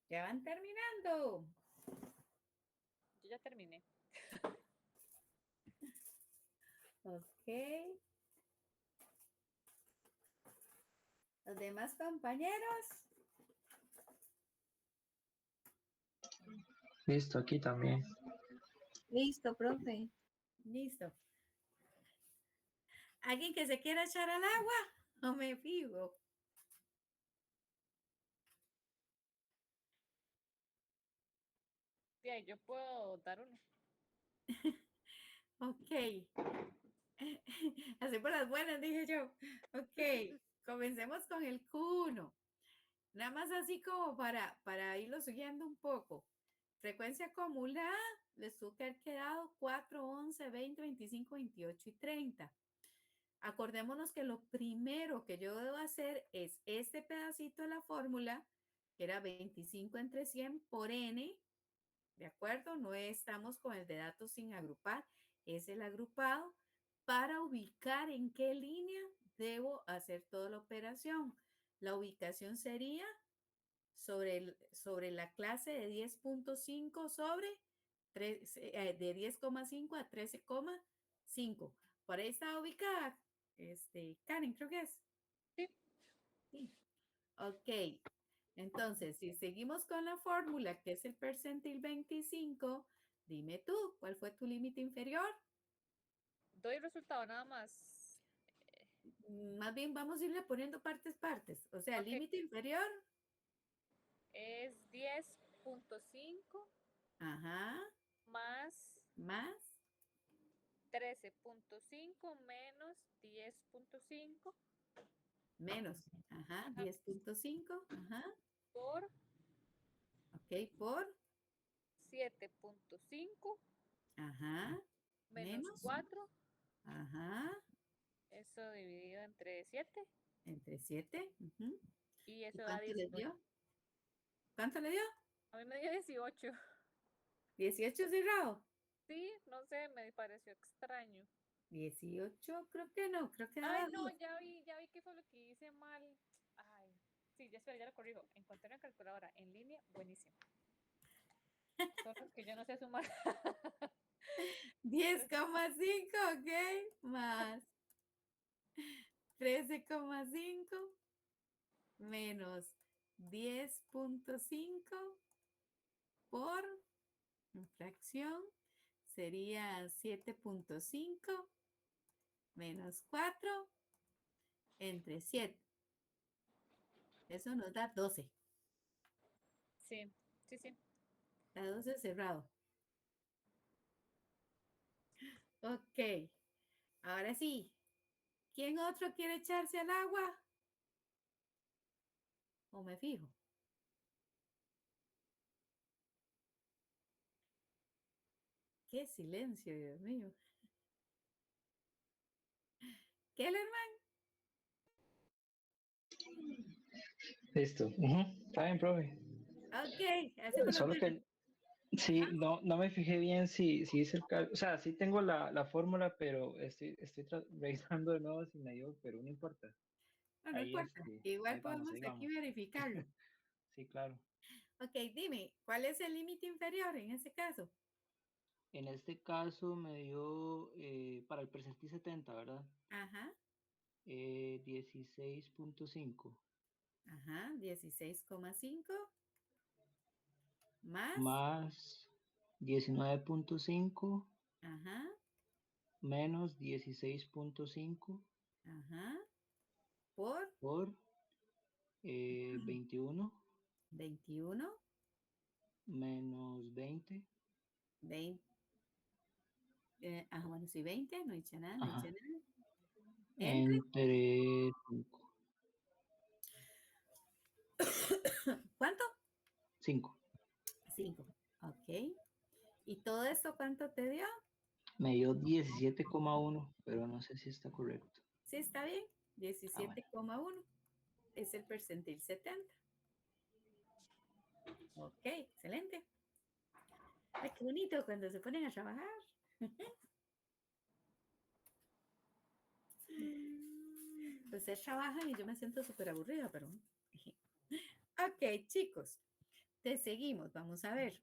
Speaker 1: Ya van terminando.
Speaker 2: Yo ya terminé.
Speaker 1: Ok. Los demás compañeros.
Speaker 4: Listo, aquí también.
Speaker 6: Listo, profe.
Speaker 1: Listo. ¿Alguien que se quiera echar al agua? No me fijo.
Speaker 2: Bien, yo puedo dar uno.
Speaker 1: Ok. Así por las buenas, dije yo. Ok. Comencemos con el Q1. Nada más así como para irlo siguiendo un poco. Frecuencia acumulada, les tuvo que haber quedado 4, 11, 20, 25, 28 y 30. Acordémonos que lo primero que yo debo hacer es este pedacito de la fórmula, que era 25 entre 100 por n, ¿de acuerdo? No estamos con el de datos sin agrupar, es el agrupado, para ubicar en qué línea debo hacer toda la operación. la ubicación sería sobre la clase de 10.5 sobre de 10,5 a 13,5. Por ahí está ubicada, Karen, creo que es.
Speaker 2: Sí.
Speaker 1: Sí. Ok. Entonces, si seguimos con la fórmula, que es el percentil 25, dime tú, ¿cuál fue tu límite inferior?
Speaker 2: Doy resultado nada más.
Speaker 1: Más bien vamos a irle poniendo partes. O sea,
Speaker 2: Ok.
Speaker 1: límite inferior.
Speaker 2: Es 10.5
Speaker 1: Ajá.
Speaker 2: más
Speaker 1: Más.
Speaker 2: 13.5 menos 10.5
Speaker 1: Menos. Ajá. 10.5. Ajá.
Speaker 2: por
Speaker 1: Ok. Por.
Speaker 2: 7.5
Speaker 1: Ajá.
Speaker 2: menos
Speaker 1: Menos.
Speaker 2: 4.
Speaker 1: Ajá.
Speaker 2: Eso dividido entre 7.
Speaker 1: Entre 7.
Speaker 2: Y
Speaker 1: ¿Y
Speaker 2: eso da
Speaker 1: cuánto le
Speaker 2: 19.
Speaker 1: dio? ¿Cuánto le dio?
Speaker 2: A mí me dio 18.
Speaker 1: 18 cerrado.
Speaker 2: Sí, no sé, me pareció extraño.
Speaker 1: 18, creo que no, creo que
Speaker 2: Ay,
Speaker 1: daba
Speaker 2: no,
Speaker 1: 10.
Speaker 2: ya vi qué fue lo que hice mal. Ay, sí, ya espera, ya lo corrijo. Encontré una calculadora en línea, buenísima. Solo que yo no sé sumar.
Speaker 1: 10,5, ok, más 13,5 menos 10.5 por fracción sería 7.5 menos 4 entre 7. Eso nos da 12.
Speaker 2: Sí, sí, sí.
Speaker 1: Da 12 cerrado. Ok, ahora sí. ¿Quién otro quiere echarse al agua? ¿O me fijo? Qué silencio, Dios mío. Kellerman.
Speaker 4: Listo. Ujú. Está bien, profe.
Speaker 1: Ok, hacemos la
Speaker 4: Solo
Speaker 1: vuelta.
Speaker 4: que sí, no me fijé bien si hice el cálculo. O sea, sí tengo la fórmula, pero estoy revisando de nuevo si me dio, pero no importa.
Speaker 1: No, no
Speaker 4: Ahí,
Speaker 1: importa. Igual
Speaker 4: ahí vamos,
Speaker 1: podemos
Speaker 4: ahí
Speaker 1: aquí
Speaker 4: vamos.
Speaker 1: verificarlo.
Speaker 4: Sí, claro.
Speaker 1: Ok, dime, ¿cuál es el límite inferior en ese caso?
Speaker 7: En este caso me dio para el percentil 70, ¿verdad?
Speaker 1: Ajá,
Speaker 7: 16.5
Speaker 1: ajá, 16,5 más,
Speaker 7: más 19.5
Speaker 1: ajá,
Speaker 7: menos 16.5
Speaker 1: ajá, por
Speaker 7: por 21
Speaker 1: 21,
Speaker 7: menos 20.
Speaker 1: 20, bueno, sí, 20, no he hecho nada, no he hecho
Speaker 7: Ajá,
Speaker 1: nada. Entre
Speaker 7: entre
Speaker 1: ¿cuánto?
Speaker 7: 5.
Speaker 1: 5. Ok. ¿Y todo esto cuánto te dio?
Speaker 7: Me dio 17,1, pero no sé si está correcto.
Speaker 1: Sí, está bien.
Speaker 7: Ah, bueno.
Speaker 1: 17,1 es el percentil 70. Ok, excelente. Ay, qué bonito cuando se ponen a trabajar. Ustedes trabajan y yo me siento súper aburrida, pero... Ok, chicos, te seguimos. Vamos a ver.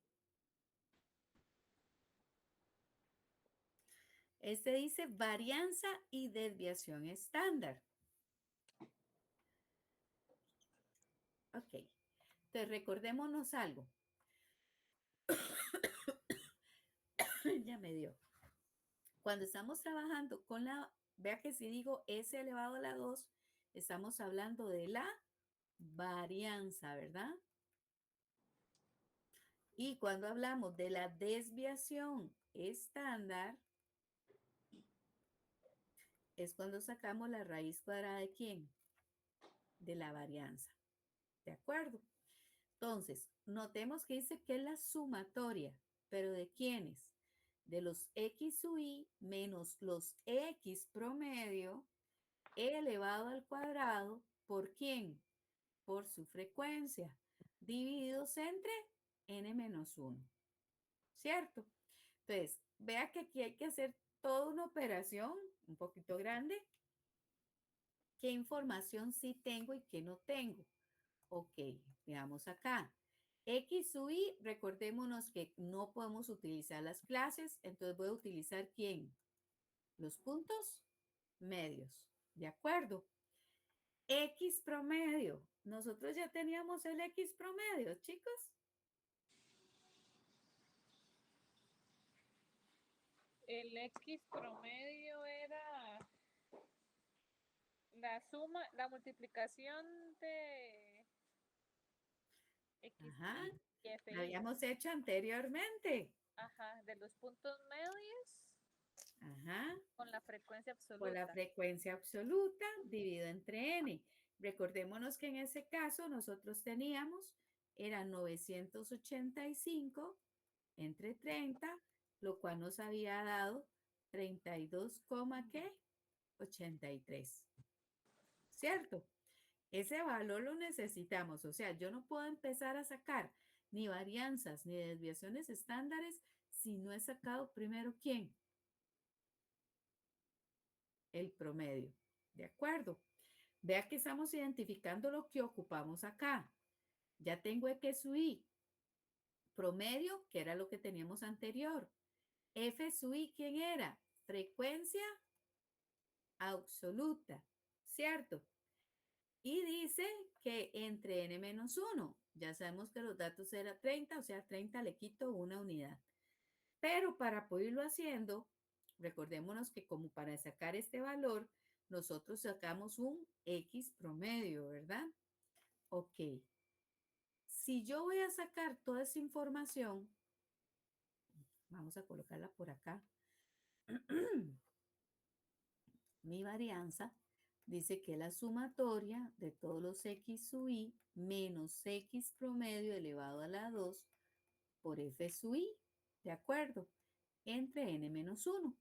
Speaker 1: Este dice varianza y desviación estándar. Ok, entonces recordémonos algo. Ya me dio. Cuando estamos trabajando con vea que si digo S elevado a la 2, estamos hablando de la varianza, ¿verdad? Y cuando hablamos de la desviación estándar, es cuando sacamos la raíz cuadrada de ¿quién? De la varianza. ¿De acuerdo? Entonces, notemos que dice que es la sumatoria, pero ¿de quiénes? De los x sub i menos los x promedio elevado al cuadrado, ¿por quién? Por su frecuencia, divididos entre n menos 1, ¿cierto? Entonces, vea que aquí hay que hacer toda una operación un poquito grande, qué información sí tengo y qué no tengo. Ok, veamos acá. X sub y, recordémonos que no podemos utilizar las clases, entonces voy a utilizar ¿quién? Los puntos medios, ¿de acuerdo? X promedio. Nosotros ya teníamos el X promedio, chicos.
Speaker 2: El X promedio era la suma, la multiplicación de
Speaker 1: Ajá,
Speaker 2: XI y
Speaker 1: lo
Speaker 2: FI.
Speaker 1: habíamos hecho anteriormente.
Speaker 2: Ajá, de los puntos medios
Speaker 1: Ajá,
Speaker 2: con la frecuencia
Speaker 1: por la
Speaker 2: absoluta.
Speaker 1: frecuencia absoluta dividido entre n. Recordémonos que en ese caso nosotros teníamos, era 985 entre 30, lo cual nos había dado 32, ¿qué? 83. ¿Cierto? Ese valor lo necesitamos, o sea, yo no puedo empezar a sacar ni varianzas ni desviaciones estándares si no he sacado primero ¿quién? El promedio. ¿De acuerdo? Vea que estamos identificando lo que ocupamos acá. Ya tengo X sub i, promedio, que era lo que teníamos anterior. F sub i, ¿quién era? Frecuencia absoluta, ¿cierto? Y dice que entre n-1, ya sabemos que los datos eran 30, o sea, 30 le quito una unidad. Pero para poderlo haciendo, recordémonos que como para sacar este valor, nosotros sacamos un X promedio, ¿verdad? Ok. Si yo voy a sacar toda esa información, vamos a colocarla por acá. Mi varianza dice que la sumatoria de todos los X sub i menos X promedio elevado a la 2 por F sub i, ¿de acuerdo? Entre n-1.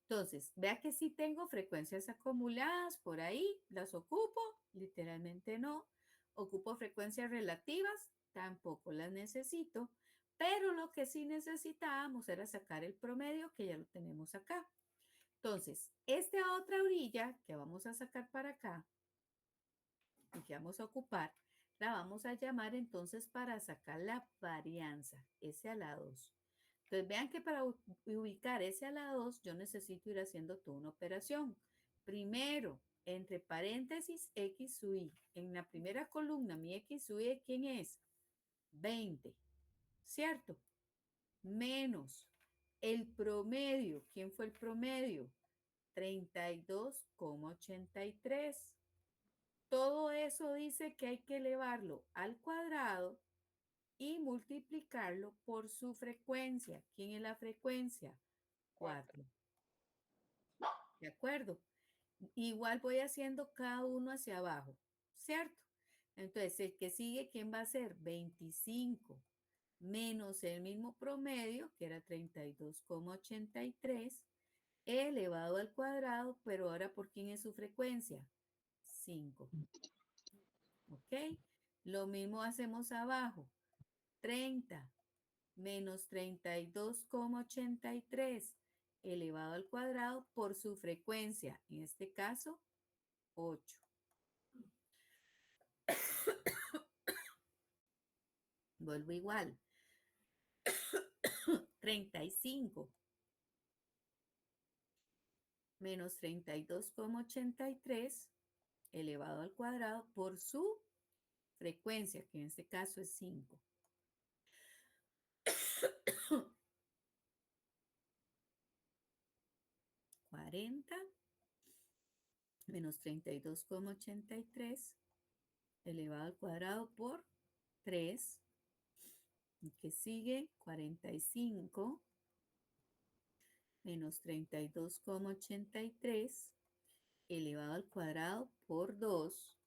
Speaker 1: Entonces, vea que sí tengo frecuencias acumuladas por ahí, las ocupo, literalmente no. Ocupo frecuencias relativas, tampoco las necesito, pero lo que sí necesitábamos era sacar el promedio, que ya lo tenemos acá. Entonces, esta otra orilla que vamos a sacar para acá y que vamos a ocupar, la vamos a llamar entonces para sacar la varianza, S a la 2. Entonces vean que para ubicar S a la 2 yo necesito ir haciendo toda una operación. Primero, entre paréntesis X sub i. En la primera columna mi X sub i, ¿quién es? 20, ¿cierto? Menos el promedio. ¿Quién fue el promedio? 32,83. Todo eso dice que hay que elevarlo al cuadrado y multiplicarlo por su frecuencia. ¿Quién es la frecuencia? 4. ¿De acuerdo? Igual voy haciendo cada uno hacia abajo, ¿cierto? Entonces, el que sigue, ¿quién va a ser? 25 menos el mismo promedio, que era 32,83, elevado al cuadrado, pero ahora ¿por quién es su frecuencia? 5. ¿Ok? Lo mismo hacemos abajo. 30 menos 32,83 elevado al cuadrado por su frecuencia, en este caso 8. Vuelvo igual. 35 menos 32,83 elevado al cuadrado por su frecuencia, que en este caso es 5. 40 menos 32,83 elevado al cuadrado por 3. Y que sigue 45 menos 32,83 elevado al cuadrado por 2.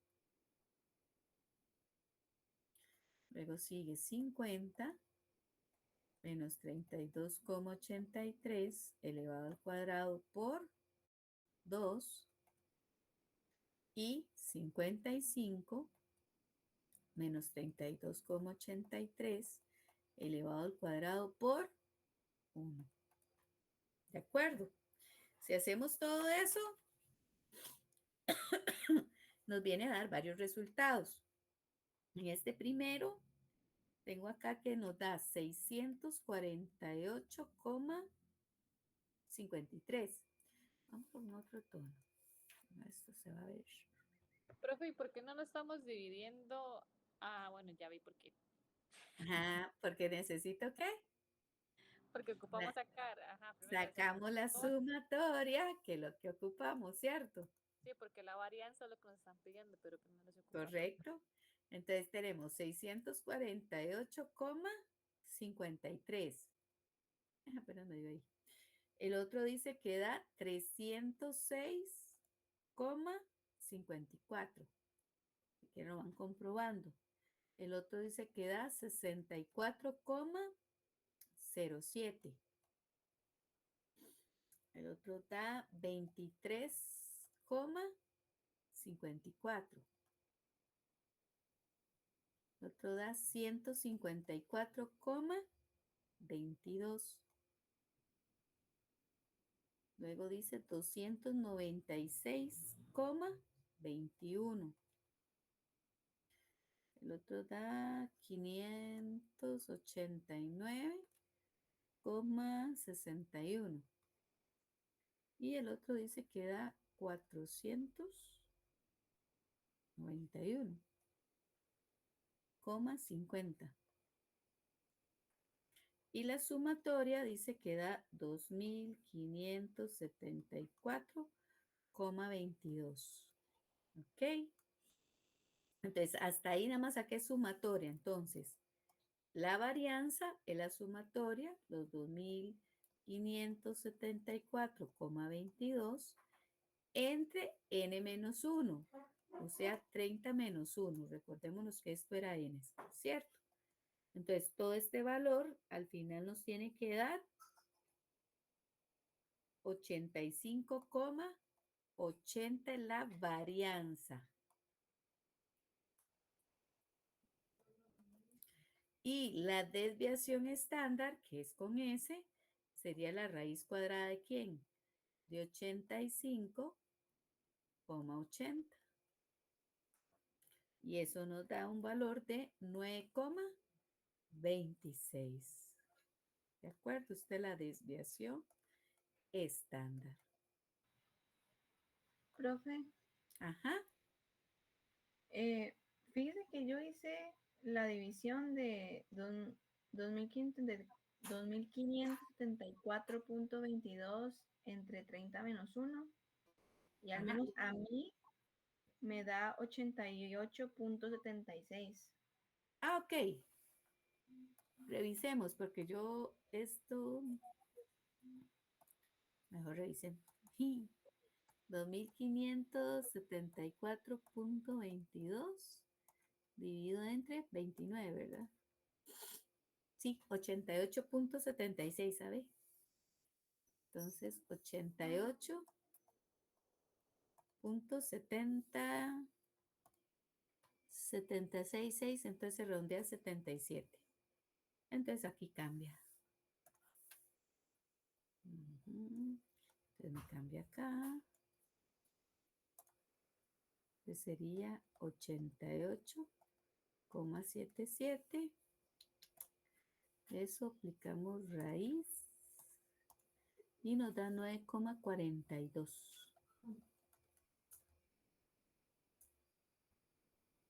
Speaker 1: Luego sigue 50 menos 32,83 elevado al cuadrado por 2. Y 55 menos 32,83 elevado al cuadrado por 1. ¿De acuerdo? Si hacemos todo eso, nos viene a dar varios resultados. En este primero, tengo acá que nos da 648,53. Vamos con otro tono. Esto se va a ver.
Speaker 2: Profe, ¿y por qué no lo estamos dividiendo? Ah, bueno, ya vi por qué.
Speaker 1: Ajá, porque necesito ¿qué?
Speaker 2: Porque ocupamos sacar, ajá, primero la
Speaker 1: Sacamos la sumatoria, que es lo que ocupamos, ¿cierto?
Speaker 2: Sí, porque la varianza es lo que nos están pidiendo, pero primero se ocupa.
Speaker 1: Correcto. Entonces tenemos 648,53. Apenas me dio ahí. El otro dice que da 306,54. Que lo van comprobando. El otro dice que da 64,07. El otro da 23,54. El otro da 154,22. Luego dice 296,21. El otro da 589,61. Y el otro dice que da 491,50. Y la sumatoria dice que da 2.574,22. ¿Ok? Entonces, hasta ahí nada más saqué sumatoria. Entonces, la varianza es la sumatoria, los 2.574,22 entre n-1, o sea, 30 menos 1. Recordémonos que esto era n, ¿cierto? Entonces, todo este valor al final nos tiene que dar 85,80 en la varianza. Y la desviación estándar, que es con S, sería la raíz cuadrada de ¿quién? De 85,80. Y eso nos da un valor de 9,26. ¿De acuerdo? Esta es la desviación estándar.
Speaker 6: Profe,
Speaker 1: Ajá.
Speaker 6: fíjese que yo hice la división de 2574,22 entre 30 menos 1 y al
Speaker 1: Ajá.
Speaker 6: menos a mí me da 88,76.
Speaker 1: Ah, ok. Revisemos porque yo esto, mejor revisemos. 2574,22 dividido entre 29, ¿verdad? Sí, 88,76, ¿sabe? Entonces, 88,766, entonces se redondea a 77. Entonces aquí cambia. Entonces me cambia acá. Entonces sería 88,77. Eso aplicamos raíz y nos da 9,42.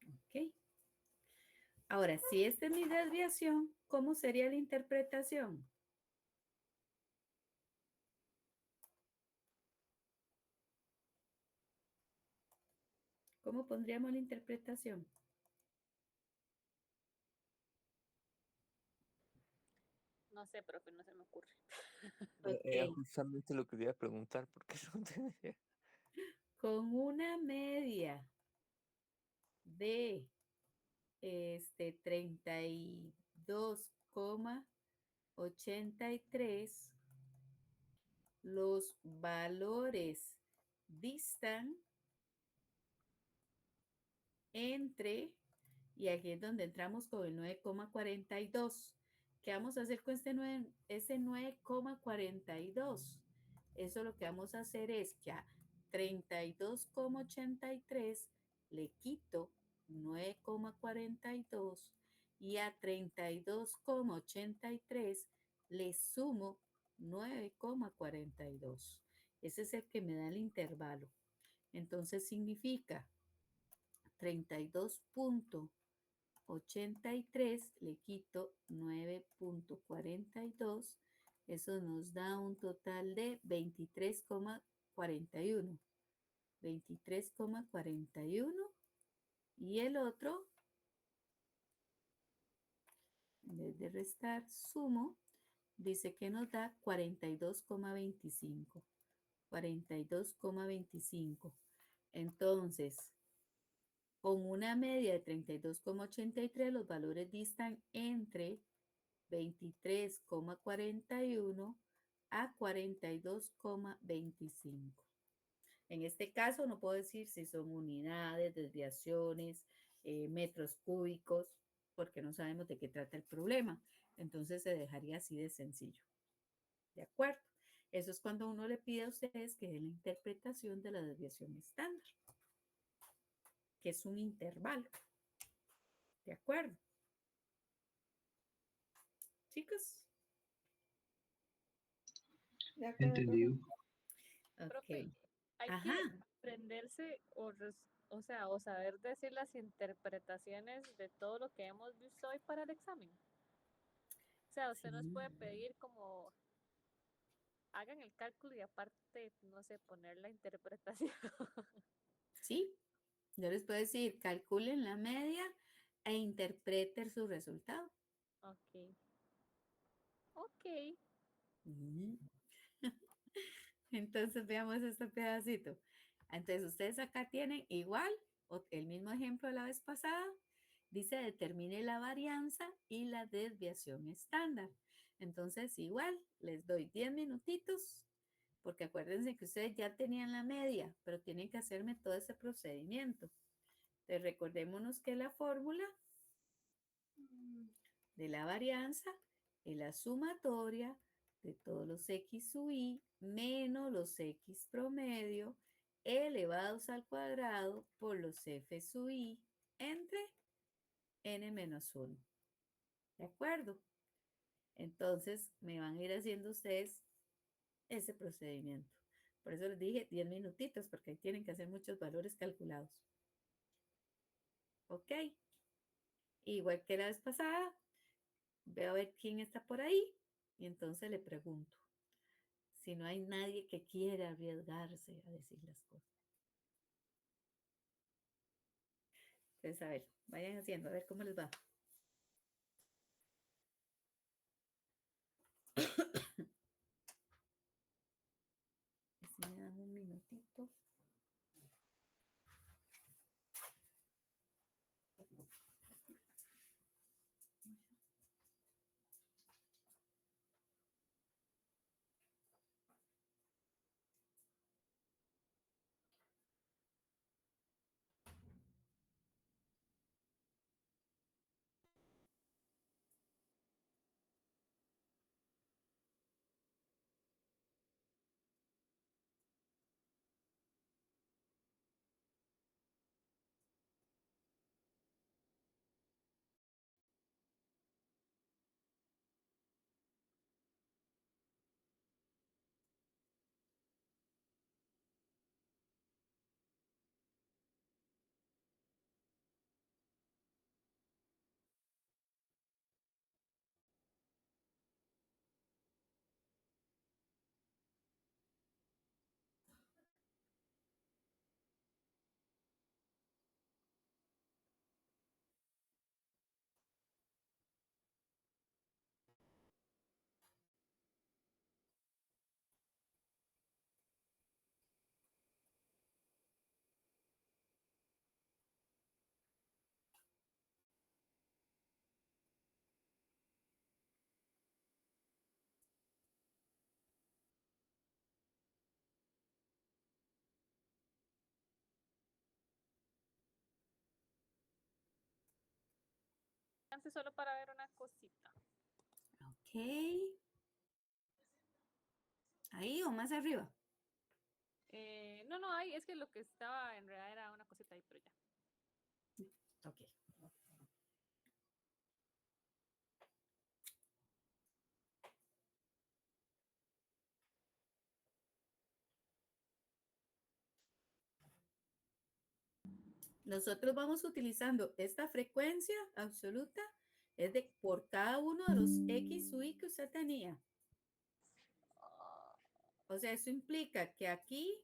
Speaker 1: Ok. Ahora, si esta es mi desviación, ¿cómo sería la interpretación? ¿Cómo pondríamos la interpretación?
Speaker 2: No sé, profe, no se me ocurre.
Speaker 8: Era
Speaker 1: Ok.
Speaker 8: justamente lo que le iba a preguntar, porque no tenía idea.
Speaker 1: Con una media de 32,83, los valores distan entre, y aquí es donde entramos con el 9,42. ¿Qué vamos a hacer con ese 9,42? Eso lo que vamos a hacer es que a 32,83 le quito 9,42 y a 32,83 le sumo 9,42. Ese es el que me da el intervalo. Entonces significa 32,83 le quito 9,42. Eso nos da un total de 23,41. 23,41 y el otro, en vez de restar, sumo, dice que nos da 42,25. 42,25. Entonces, con una media de 32,83, los valores distan entre 23,41 a 42,25. En este caso no puedo decir si son unidades, desviaciones, metros cúbicos, porque no sabemos de qué trata el problema. Entonces se dejaría así de sencillo. ¿De acuerdo? Eso es cuando uno le pide a ustedes que den la interpretación de la desviación estándar, que es un intervalo. ¿De acuerdo? Chicos.
Speaker 3: De acuerdo, profe.
Speaker 4: Entendido.
Speaker 2: Profe,
Speaker 1: Ok.
Speaker 2: hay
Speaker 1: Ajá.
Speaker 2: que aprenderse o sea, o saber decir las interpretaciones de todo lo que hemos visto hoy para el examen. O sea, usted nos
Speaker 1: Sí.
Speaker 2: puede pedir como hagan el cálculo y aparte, no sé, poner la interpretación.
Speaker 1: Sí. Yo les puedo decir, calculen la media e interpreten su resultado.
Speaker 2: Ok. Ok.
Speaker 1: Mm. Entonces veamos este pedacito. Entonces ustedes acá tienen igual, el mismo ejemplo de la vez pasada. Dice determine la varianza y la desviación estándar. Entonces igual les doy 10 minutitos porque acuérdense que ustedes ya tenían la media, pero tienen que hacerme todo ese procedimiento. Entonces recordémonos que la fórmula de la varianza es la sumatoria de todos los x sub i menos los x promedio elevados al cuadrado por los f sub i entre n menos 1. ¿De acuerdo? Entonces me van a ir haciendo ustedes ese procedimiento. Por eso les dije 10 minutitos, porque ahí tienen que hacer muchos valores calculados. ¿Ok? Igual que la vez pasada, veo a ver quién está por ahí y entonces le pregunto. Si no hay nadie que quiera arriesgarse a decir las cosas. Entonces, a ver, vayan haciendo, a ver cómo les va. Si me dan un minutito.
Speaker 2: Antes solo para ver una cosita.
Speaker 1: Ok. Ahí o más arriba.
Speaker 2: No, ahí es que lo que estaba en realidad era una cosita ahí, pero ya.
Speaker 1: Ok. Nosotros vamos utilizando esta frecuencia absoluta, es de por cada uno de los X u Y que usted tenía. O sea, eso implica que aquí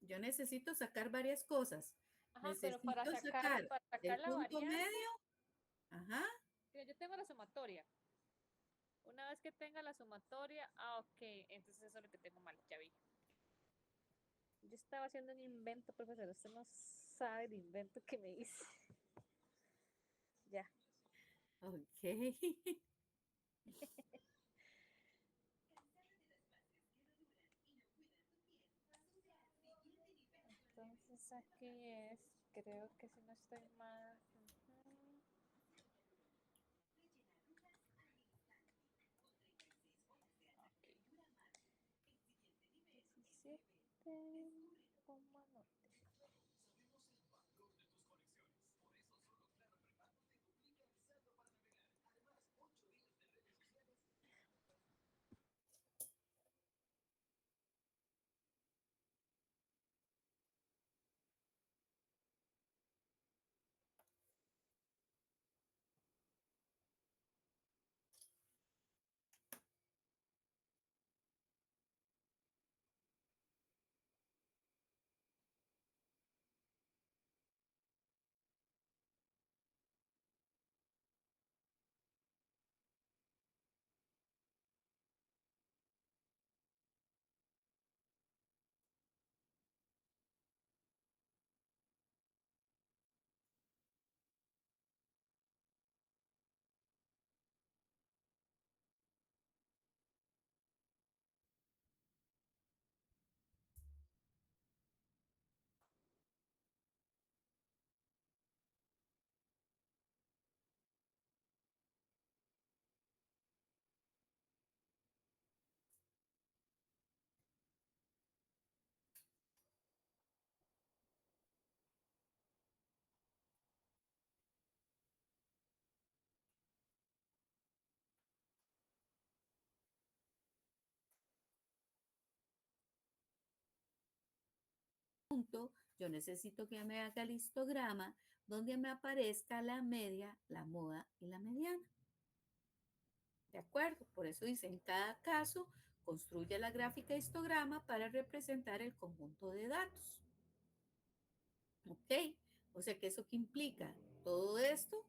Speaker 1: yo necesito sacar varias cosas.
Speaker 2: Ajá, pero para
Speaker 1: Necesito
Speaker 2: sacar,
Speaker 1: sacar
Speaker 2: para sacar
Speaker 1: el
Speaker 2: la
Speaker 1: punto
Speaker 2: variante,
Speaker 1: medio. Ajá.
Speaker 2: mira, yo tengo la sumatoria. Una vez que tenga la sumatoria, ok, entonces eso es lo que tengo mal, ya vi. Yo estaba haciendo un invento, profesor, usted no sabe el invento que me hice. Ya.
Speaker 1: Ok.
Speaker 2: Entonces aquí es, creo que si no estoy mal. Ujú. Ok. 17,9.
Speaker 1: Yo necesito que me haga el histograma donde me aparezca la media, la moda y la mediana. ¿De acuerdo? Por eso dice, en cada caso, construye la gráfica histograma para representar el conjunto de datos. ¿Ok? O sea que eso que implica todo esto,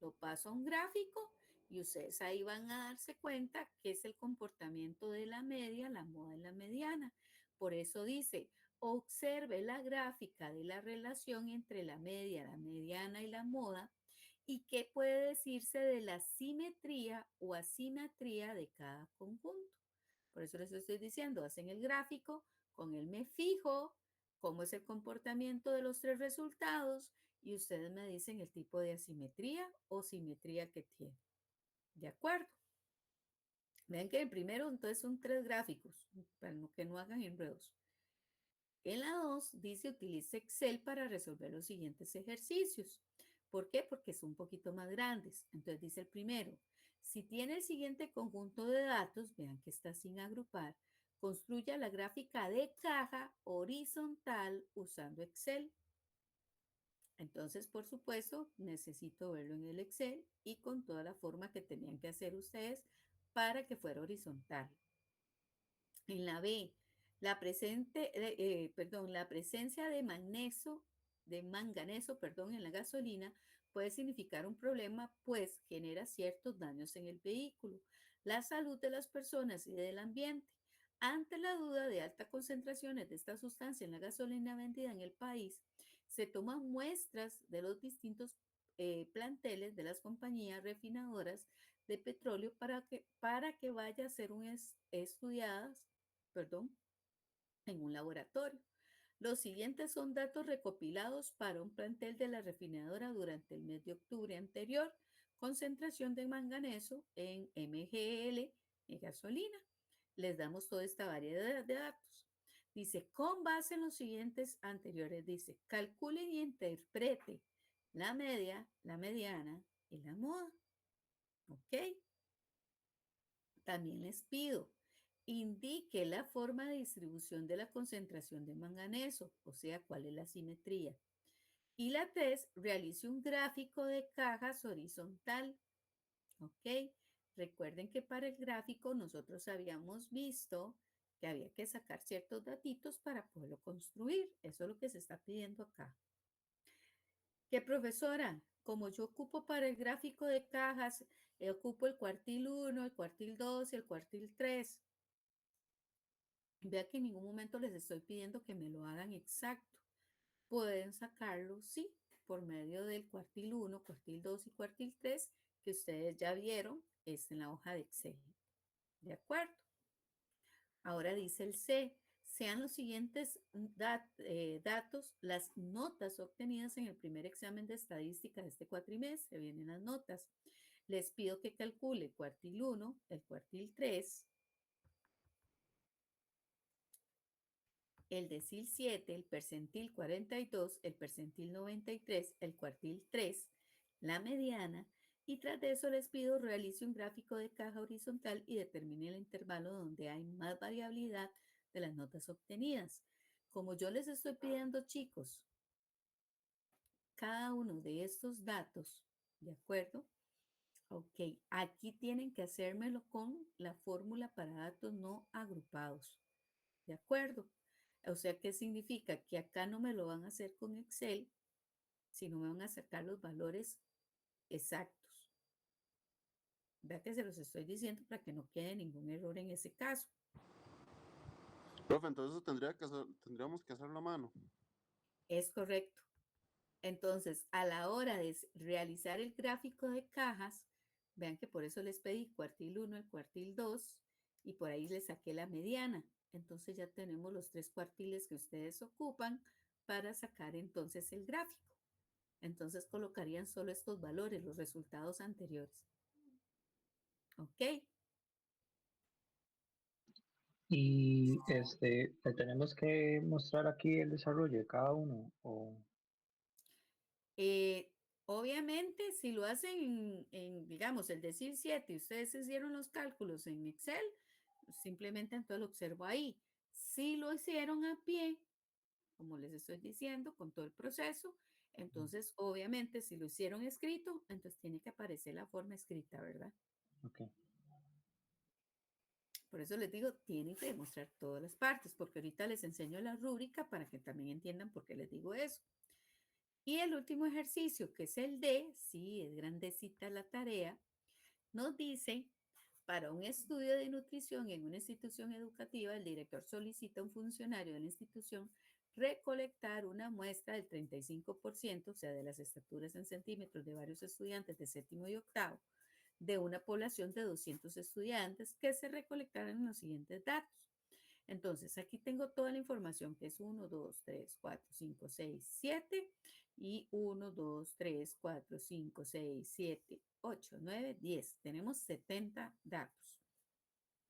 Speaker 1: lo paso a un gráfico y ustedes ahí van a darse cuenta qué es el comportamiento de la media, la moda y la mediana. Por eso dice, observe la gráfica de la relación entre la media, la mediana y la moda y qué puede decirse de la simetría o asimetría de cada conjunto. Por eso les estoy diciendo, hacen el gráfico, con él me fijo cómo es el comportamiento de los tres resultados y ustedes me dicen el tipo de asimetría o simetría que tiene. ¿De acuerdo? Vean que el primero entonces son 3 gráficos, para que no hagan enredos. En la 2 dice utilice Excel para resolver los siguientes ejercicios. ¿Por qué? Porque son un poquito más grandes. Entonces dice el primero, si tiene el siguiente conjunto de datos, vean que está sin agrupar, construya la gráfica de caja horizontal usando Excel. Entonces, por supuesto, necesito verlo en el Excel y con toda la forma que tenían que hacer ustedes para que fuera horizontal. En la B, la presencia de manganeso, en la gasolina puede significar un problema, pues genera ciertos daños en el vehículo, la salud de las personas y del ambiente. Ante la duda de altas concentraciones de esta sustancia en la gasolina vendida en el país, se toman muestras de los distintos planteles de las compañías refinadoras de petróleo para que vaya a ser estudiadas en un laboratorio. Los siguientes son datos recopilados para un plantel de la refinadora durante el mes de octubre anterior. Concentración de manganeso en mgl en gasolina. Les damos toda esta variedad de datos. Dice, con base en los siguientes anteriores, dice, calcule y interprete la media, la mediana y la moda. ¿Ok? También les pido, indique la forma de distribución de la concentración de manganeso, o sea, cuál es la simetría. Y la 3, realice un gráfico de cajas horizontal. ¿Ok? Recuerden que para el gráfico nosotros habíamos visto que había que sacar ciertos datitos para poderlo construir. Eso es lo que se está pidiendo acá. ¿Qué, profesora? Como yo ocupo para el gráfico de cajas, ocupo el cuartil 1, el cuartil 2 y el cuartil 3. Vea que en ningún momento les estoy pidiendo que me lo hagan exacto. Pueden sacarlo, sí, por medio del cuartil 1, cuartil 2 y cuartil 3 que ustedes ya vieron, es en la hoja de Excel. ¿De acuerdo? Ahora dice el C, sean los siguientes datos las notas obtenidas en el primer examen de estadística de este cuatrimestre. Vienen las notas. Les pido que calcule el cuartil 1, el cuartil 3, el decil 7, el percentil 42, el percentil 93, el cuartil 3, la mediana, y tras de eso les pido realice un gráfico de caja horizontal y determine el intervalo donde hay más variabilidad de las notas obtenidas. Como yo les estoy pidiendo, chicos, cada uno de estos datos, ¿de acuerdo? Ok, aquí tienen que hacérmelo con la fórmula para datos no agrupados, ¿de acuerdo? O sea, ¿qué significa? Que acá no me lo van a hacer con Excel, sino me van a sacar los valores exactos. Vea que se los estoy diciendo para que no quede ningún error en ese caso.
Speaker 9: Profe, entonces eso tendríamos que hacerlo a mano.
Speaker 1: Es correcto. Entonces, a la hora de realizar el gráfico de cajas, vean que por eso les pedí cuartil 1, el cuartil 2 y por ahí les saqué la mediana. Entonces ya tenemos los 3 cuartiles que ustedes ocupan para sacar entonces el gráfico. Entonces colocarían solo estos valores, los resultados anteriores. ¿Ok?
Speaker 4: Y ¿le tenemos que mostrar aquí el desarrollo de cada uno? O...
Speaker 1: Obviamente, si lo hacen digamos, el decir 7, ustedes hicieron los cálculos en Excel, simplemente entonces lo observo ahí. Si lo hicieron a pie, como les estoy diciendo, con todo el proceso, entonces, obviamente, si lo hicieron escrito, entonces tiene que aparecer la forma escrita, ¿verdad?
Speaker 4: Ok.
Speaker 1: Por eso les digo, tienen que demostrar todas las partes, porque ahorita les enseño la rúbrica para que también entiendan por qué les digo eso. Y el último ejercicio, que es el D, sí, es grandecita la tarea, nos dice, para un estudio de nutrición en una institución educativa, el director solicita a un funcionario de la institución recolectar una muestra del 35%, o sea, de las estaturas en centímetros de varios estudiantes de séptimo y octavo, de una población de 200 estudiantes que se recolectaran los siguientes datos. Entonces, aquí tengo toda la información que es 1, 2, 3, 4, 5, 6, 7 y 1, 2, 3, 4, 5, 6, 7, 8, 9, 10. Tenemos 70 datos.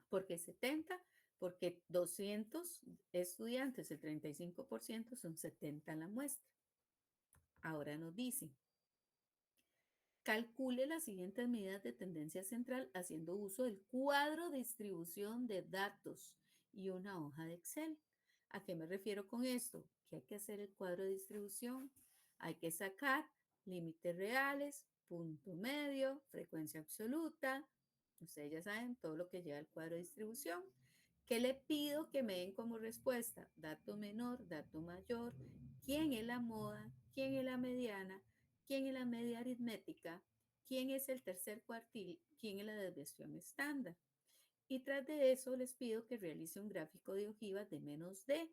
Speaker 1: ¿Por qué 70? Porque 200 estudiantes, el 35% son 70 en la muestra. Ahora nos dice, calcule las siguientes medidas de tendencia central haciendo uso del cuadro de distribución de datos y una hoja de Excel. ¿A qué me refiero con esto? Que hay que hacer el cuadro de distribución, hay que sacar límites reales, punto medio, frecuencia absoluta. Ustedes ya saben todo lo que lleva el cuadro de distribución. ¿Qué le pido que me den como respuesta? Dato menor, dato mayor, quién es la moda, quién es la mediana, quién es la media aritmética, quién es el tercer cuartil, quién es la desviación estándar. Y tras de eso les pido que realice un gráfico de ojivas de menos D.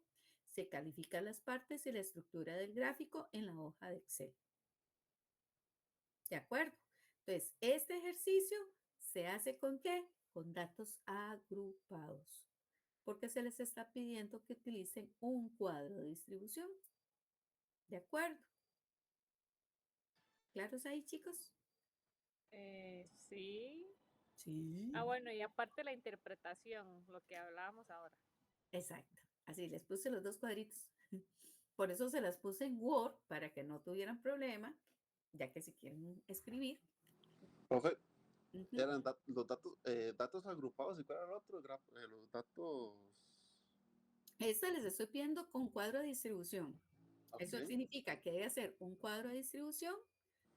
Speaker 1: Se califican las partes y la estructura del gráfico en la hoja de Excel. ¿De acuerdo? Entonces, este ejercicio se hace ¿con qué? Con datos agrupados, porque se les está pidiendo que utilicen un cuadro de distribución. ¿De acuerdo? ¿Claros ahí, chicos?
Speaker 2: Sí.
Speaker 1: Sí.
Speaker 2: Ah, bueno, y aparte la interpretación, lo que hablábamos ahora.
Speaker 1: Exacto. Así les puse los dos cuadritos. Por eso se las puse en Word para que no tuvieran problema ya que si quieren escribir.
Speaker 9: Profe,
Speaker 1: Ujú.
Speaker 9: eran los datos agrupados, ¿y cuál era el otro? Los datos.
Speaker 1: Esto les estoy pidiendo con cuadro de distribución. Eso
Speaker 9: Ok.
Speaker 1: significa que debe hacer un cuadro de distribución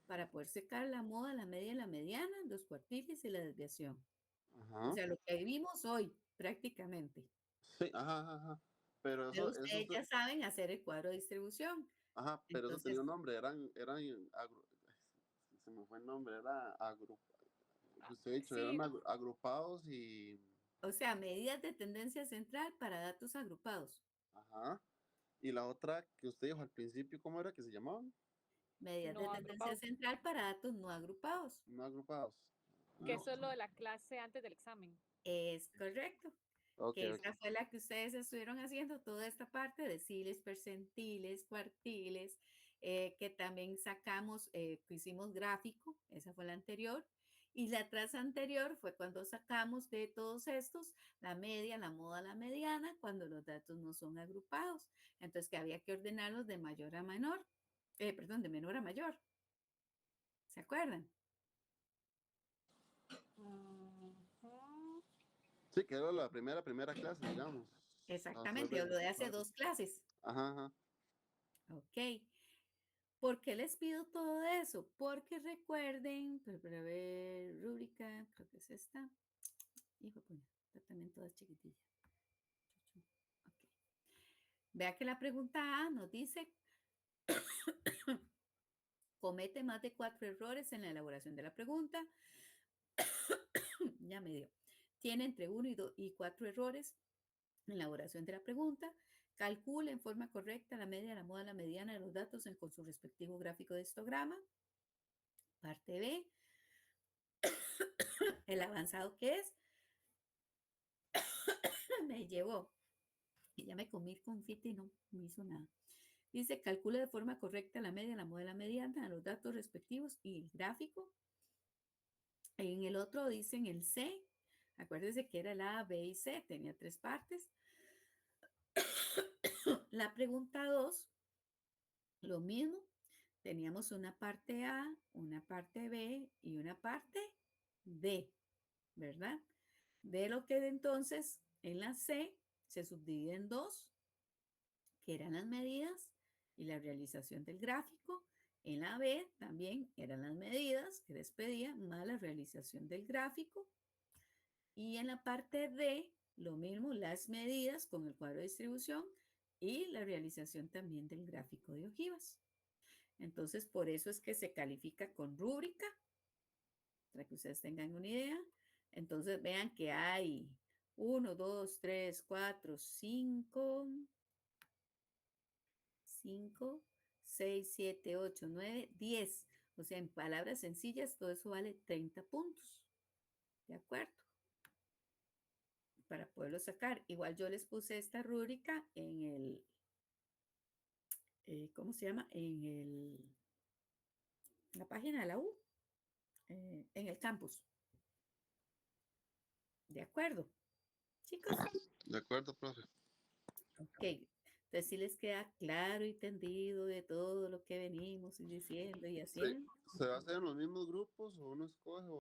Speaker 1: para poder secar la moda, la media, la mediana, los cuartiles y la desviación. O
Speaker 9: Ajá.
Speaker 1: sea, lo que vivimos hoy prácticamente.
Speaker 9: Sí, ajá, ajá, ajá. Pero
Speaker 1: Pero
Speaker 9: eso,
Speaker 1: ustedes ya saben hacer el cuadro de distribución.
Speaker 9: ajá, pero eso tenía
Speaker 1: Entonces,
Speaker 9: un nombre, se me fue el nombre, era usted ha dicho, eran
Speaker 1: sí,
Speaker 9: agrupados y,
Speaker 1: o sea, medidas de tendencia central para datos agrupados.
Speaker 9: ajá, y la otra que usted dijo al principio, ¿cómo era que se llamaban?
Speaker 1: Medidas de
Speaker 2: No
Speaker 1: tendencia
Speaker 2: agrupados,
Speaker 1: central para datos no agrupados.
Speaker 9: No agrupados.
Speaker 2: que
Speaker 9: Ah,
Speaker 2: eso es lo de la clase antes del examen.
Speaker 1: Es correcto.
Speaker 9: ok,
Speaker 1: Que
Speaker 9: ok.
Speaker 1: esta fue la que ustedes estuvieron haciendo, toda esta parte, deciles, percentiles, cuartiles, que también sacamos, que hicimos gráfico, esa fue la anterior, y la tras anterior fue cuando sacamos de todos estos la media, la moda, la mediana, cuando los datos no son agrupados. Entonces, que había que ordenarlos de mayor a menor, perdón, de menor a mayor. ¿Se acuerdan?
Speaker 2: Ujú.
Speaker 9: Sí, que era la primera clase, digamos.
Speaker 1: Exactamente, o lo de hace 2 clases.
Speaker 9: Ajá, ajá.
Speaker 1: Ok. ¿Por qué les pido todo eso? Porque recuerden, pero para ver, rúbrica, creo que es esta. Hijo, pues, está también todas chiquitillas. Ok. Vea que la pregunta A nos dice, comete más de 4 errores en la elaboración de la pregunta. Ya me dio. Tiene entre 1 y 4 errores en la elaboración de la pregunta. Calcula en forma correcta la media, la moda, la mediana de los datos con su respectivo gráfico de histograma. Parte B, el avanzado que es, me llevó. Y ya me comí confite y no me hizo nada. Dice, calcula de forma correcta la media, la moda, la mediana, los datos respectivos y el gráfico. En el otro dicen el C. Acuérdense que era el A, B y C. Tenía 3 partes. La pregunta 2, lo mismo. Teníamos una parte A, una parte B y una parte D, ¿verdad? De lo que entonces en la C se subdivide en 2, que eran las medidas y la realización del gráfico. En la B también eran las medidas que les pedía más la realización del gráfico. Y en la parte D, lo mismo, las medidas con el cuadro de distribución y la realización también del gráfico de ojivas. Entonces, por eso es que se califica con rúbrica, para que ustedes tengan una idea. Entonces, vean que hay 1, 2, 3, 4, 5, 6, 7, 8, 9, 10. O sea, en palabras sencillas, todo eso vale 30 puntos. ¿De acuerdo? Para poderlo sacar. Igual yo les puse esta rúbrica en el, ¿cómo se llama? La página de la U, en el campus. ¿De acuerdo? Chicos.
Speaker 9: De acuerdo, profe.
Speaker 1: Ok. Entonces, si les queda claro y tendido de todo lo que venimos diciendo y haciendo.
Speaker 9: ¿Se hacen los mismos grupos o uno escoge